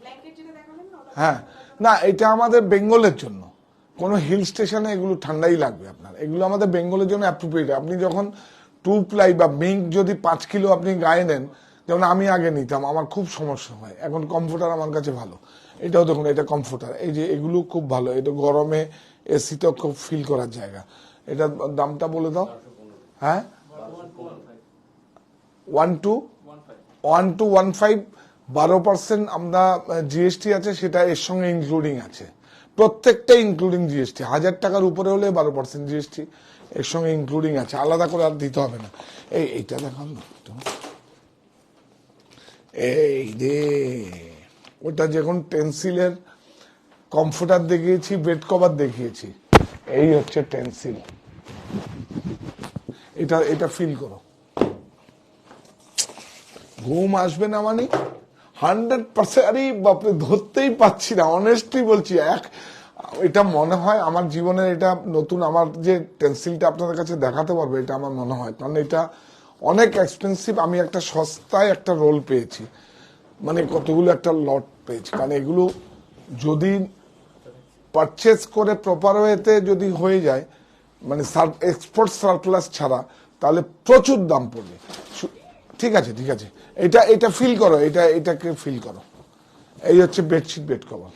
ব্ল্যাঙ্কেট যেটা দেখালেন না, ওটা হ্যাঁ, না, এটা আমাদের বেঙ্গলের জন্য। কোনো হিল স্টেশনে এগুলো ঠান্ডাই লাগবে আপনার, এগুলো আমাদের বেঙ্গলের জন্য অ্যাপ্রোপ্রিয়েট। আপনি যখন 2 প্লাই বা মিঙ্ক যদি 5 কিলো আপনি গায়ে নেন, যেমন আমি আগে নিতাম, আমার খুব সমস্যা হয়, এখন কমফোর্টার আমার কাছে ভালো। এটাও দেখুন, এটা কমফোর্টার, এই যে এগুলো খুব ভালো, এটা গরমে এসিতেও খুব ফিল করার জায়গা। এটা দামটা বলে দাও। হ্যাঁ, 1215, 12% আমরা জিএসটি আছে, সেটা এর সঙ্গে ইনক্লুডিং আছে, প্রত্যেকটা ইনক্লুডিং জিএসটি। 1000 টাকার উপরে হলে 12% জিএসটি এর সঙ্গে ইনক্লুডিং আছে, আলাদা করে আর দিতে হবে না। এইটা দেখান না, এই রে, ওটা যখন টেন্সিলের কমফোর্টার দেখিয়েছি, বেড কভার দেখিয়েছি, এই হচ্ছে টেন্সিল। এটা এটা ফিল করো। ঘুম আসবে না মানে 100%। আরে বাপরে, ধরতেই পাচ্ছি না, অনেস্টলি বলছি। এটা মনে হয় আমার জীবনের এটা নতুন, আমার যে টেন্সিলটা আপনাদের কাছে দেখাতে পারবো, এটা আমার মনে হয়, কারণ এটা অনেক এক্সপেন্সিভ। আমি একটা সস্তায় একটা রোল পেয়েছি, মানে কতগুলো একটা লট পেয়েছি, কারণ এগুলো যদি পারচেস করে প্রপার ওয়েতে যদি হয়ে যায়, মানে এক্সপোর্ট সারপ্লাস ছাড়া, তাহলে প্রচুর দাম পড়বে। ঠিক আছে, ঠিক আছে, এটা এটা ফিল করো, এটাকে ফিল করো। এই হচ্ছে বেডশিট, বেড কভার।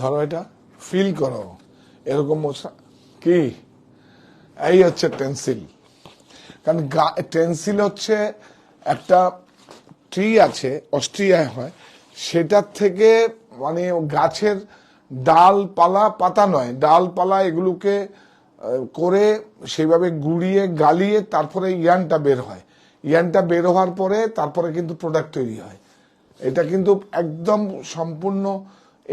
ধরো, এটা ফিল করো, এরকম মশা কি। এই হচ্ছে টেন্সিল। কারণ টেন্সিল হচ্ছে একটা ট্রি আছে, অস্ট্রিয়ায় হয়, সেটার থেকে মানে গাছের ডালপালা, পাতা নয়, ডালপালা এগুলোকে করে সেইভাবে গুঁড়িয়ে গালিয়ে তারপরে ইয়ানটা বের হয়। ইয়ানটা বের হওয়ার পরে তারপরে কিন্তু প্রোডাক্ট তৈরি হয়। এটা কিন্তু একদম সম্পূর্ণ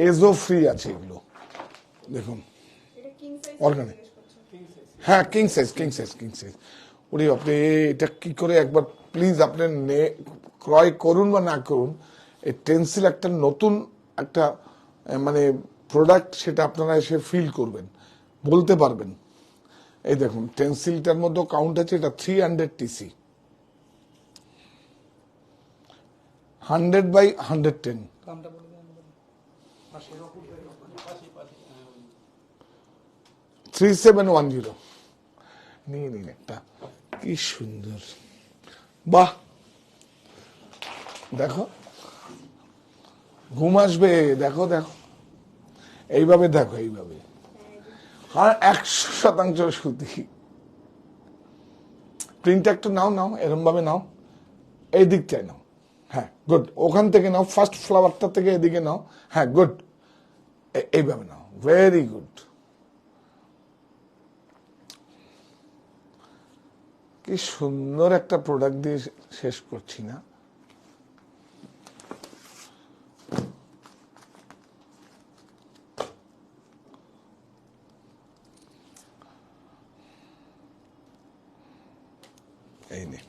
এজো ফ্রি আছে এগুলো। দেখুন, এটা কিং সাইজ অর্গানিক। হ্যাঁ, king size, king size, king size. উনি আপনি এটা কি করে একবার প্লিজ আপনি ক্রয় করুন বা না করুন, এই টেন্সিল একটা নতুন একটা মানে প্রোডাক্ট, সেটা আপনারা এসে ফিল করবেন, বলতে পারবেন। এই দেখুন, টেন্সিলটার মধ্যে কাউন্ট আছে, এটা 300 TC, 100/110। দামটা বলে দেন। পাশে 3710। নিয়ে নিন একটা, কি সুন্দর, বাহ। দেখো, ঘুম আসবে, দেখো দেখো, এইভাবে দেখো, এইভাবে। আর 100% সুতি। প্রিন্টটা একটু নাও, নাও, এরম ভাবে নাও, এই দিকটায় নাও। হ্যাঁ, গুড। ওখান থেকে নাও, ফার্স্ট ফ্লাওয়ারটা থেকে এদিকে নাও। হ্যাঁ, গুড, এইভাবে নাও, ভেরি গুড। কি সুন্দর একটা প্রোডাক্ট দিয়ে শেষ করছি না? এই নে,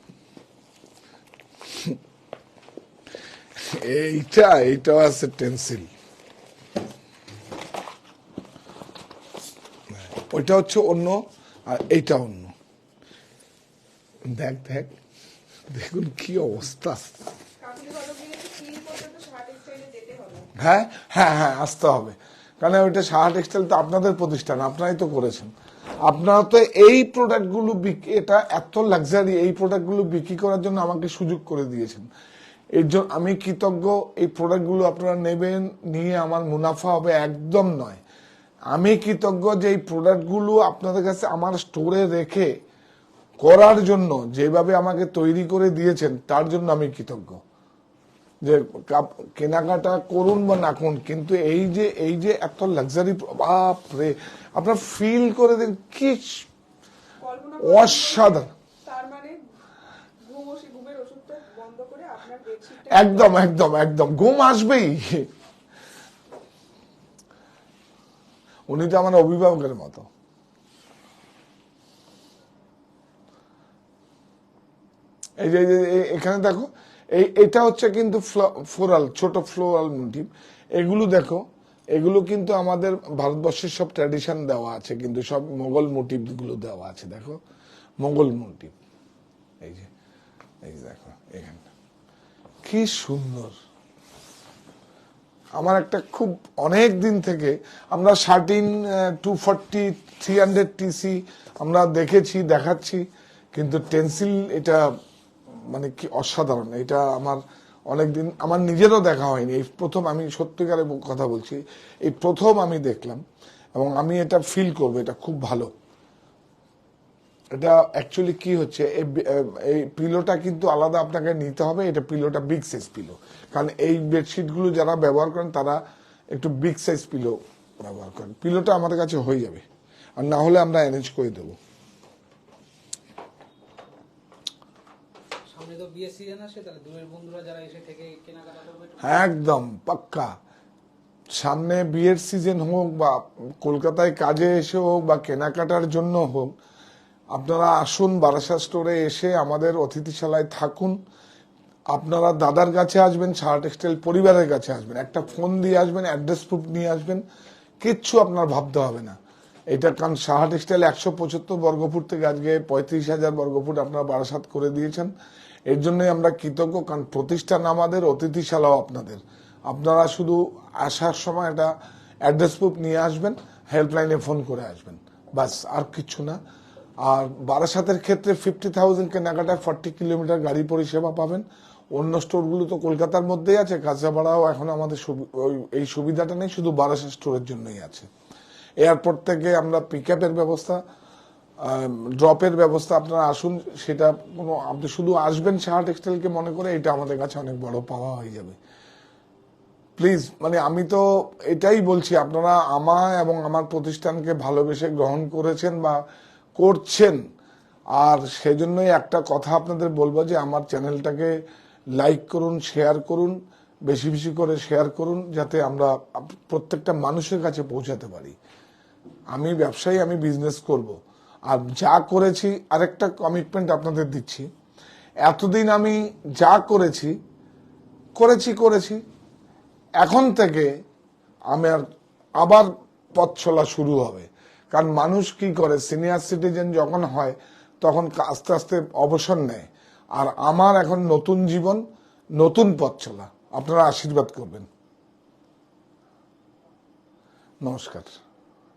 এইটাও আছে টেন্সিল। ওইটা হচ্ছে অন্য, আর এইটা অন্য। দেখ দেখ, দেখুন কি অবস্থা। কাকুলি ভালো গিয়েছে ফিল করতে তো শার্ট স্টাইলে যেতে হবে। হ্যাঁ, হ্যাঁ, হ্যাঁ, আসতে হবে, কারণ ওইটা সাহা টেক্সটাইল তো আপনাদের প্রতিষ্ঠান, আপনারাই তো করেছেন। আপনারা তো এই প্রোডাক্টগুলো এটা এত লাক্সারি, এই প্রোডাক্টগুলো বিক্রি করার জন্য আমাকে সুযোগ করে দিয়েছেন। এর জন্য আমি কৃতজ্ঞ। এই প্রোডাক্টগুলো আপনারা নেবেন, নিয়ে আমার মুনাফা হবে একদম নয়। আমি কৃতজ্ঞ যে এই প্রোডাক্টগুলো আপনাদের কাছে আমার স্টোরে রেখে করার জন্য, যেভাবে আমাকে তৈরি করে দিয়েছেন, তার জন্য আমি কৃতজ্ঞ। যে কেনাকাটা করুন বা না করুন, কিন্তু এই যে এত লাক্সারি, বাপ রে, আপনার ফিল করে দেন কি কল্পনা অসাধারণ। তার মানে ঘুমের ওষুধটা বন্ধ করে আপনার বেডশিটটা একদম একদম একদম, ঘুম আসবেই। উনি তো আমার অভিভাবকের মতো। এই যে এখানে দেখো, এটা হচ্ছে কিন্তু ফ্লোরাল, ছোট ফ্লোরাল মোটিভ। এগুলো দেখো, এগুলো কিন্তু আমাদের ভারতবর্ষের সব ট্র্যাডিশন দেওয়া আছে, কিন্তু সব মোগল মোটিভ গুলো দেওয়া আছে। দেখো, মোগল মোটিভ। এই যে দেখো এখানটা কি সুন্দর। আমার একটা খুব অনেক দিন থেকে আমরা 240, 300 TC আমরা দেখেছি, দেখাচ্ছি, কিন্তু টেন্সিল এটা মানে কি অসাধারণ। এটা আমার অনেকদিন, আমার নিজেরও দেখা হয়নি, এই প্রথম, আমি সত্যিকারের কথা বলছি, এই প্রথম আমি দেখলাম, এবং আমি এটা ফিল করবো, এটা খুব ভালো। এটা অ্যাকচুয়ালি কি হচ্ছে, এই পিলোটা কিন্তু আলাদা আপনাকে নিতে হবে। এটা পিলোটা বিগ সাইজ পিলো, কারণ এই বেডশিটগুলো যারা ব্যবহার করেন তারা একটু বিগ সাইজ পিলো ব্যবহার করেন। পিলোটা আমাদের কাছে হয়ে যাবে, আর না হলে আমরা অ্যারেঞ্জ করে দেবো। সামনে তো বিয়ের সিজন আসে, তাহলে দূরের বন্ধুরা যারা এসে থেকে কেনাকাটা করবে একদম পাক্কা। সামনে বিয়ের সিজন হোক বা কলকাতায় কাজে এসে হোক বা কেনাকাটার জন্য হোক, আপনারা আসুন বারাসাত স্টোরে এসে আমাদের অতিথিশালায় থাকুন। আপনারা দাদার কাছে আসবেন, সাহা টেক্সটাইল পরিবারের কাছে আসবেন, একটা ফোন দিয়ে আসবেন, অ্যাড্রেস প্রুফ নিয়ে আসবেন, কিচ্ছু আপনার ভাবতে হবে না। এটা কারণ সাহা টেক্সটাইল 175 বর্গফুট থেকে আজকে 35,000 বর্গফুট আপনারা বারাসাত করে দিয়েছেন। এর জন্যই আমরা কৃতজ্ঞ, কারণ প্রতিষ্ঠান আমাদের, অতিথিশালাও আপনাদের। আপনারা শুধু আসার সময় একটা অ্যাড্রেস প্রুফ নিয়ে আসবেন, হেল্পলাইনে ফোন করে আসবেন, বাস, আর কিছু না। আর বারাসাতের ক্ষেত্রে 50,000 কেনাকাটায় 40 কিলোমিটার গাড়ি পরিষেবা পাবেন। অন্য স্টোরগুলো তো কলকাতার মধ্যেই আছে, কাঁচাপাড়াও এখন আমাদের এই সুবিধাটা নেই, শুধু বারাসাত স্টোরের জন্যই আছে। এয়ারপোর্ট থেকে আমরা পিক আপের ব্যবস্থা, ড্রপের ব্যবস্থা, আপনারা আসুন। সেটা কোনো, আপনি শুধু আসবেন সাহা টেক্সটাইলকে মনে করে, এটা আমাদের কাছে অনেক বড় পাওয়া হয়ে যাবে। প্লিজ, মানে আমি তো এটাই বলছি, আপনারা আমায় এবং আমার প্রতিষ্ঠানকে ভালোবেসে গ্রহণ করেছেন বা করছেন। আর সেজন্যই একটা কথা আপনাদের বলবো যে আমার চ্যানেলটাকে লাইক করুন, শেয়ার করুন, বেশি বেশি করে শেয়ার করুন, যাতে আমরা প্রত্যেকটা মানুষের কাছে পৌঁছাতে পারি। আমি ব্যবসায়ী, আমি বিজনেস করব। আর যা করেছি, আরেকটা কমিটমেন্ট আপনাদের দিচ্ছি, এতদিন আমি যা করেছি করেছি, এখন থেকে আমার আবার পথ চলা শুরু হবে। কারণ মানুষ কি করে, সিনিয়র সিটিজেন যখন হয় তখন আস্তে আস্তে অবসর নেয়। আর আমার এখন নতুন জীবন, নতুন পথ চলা। আপনারা আশীর্বাদ করবেন। নমস্কার।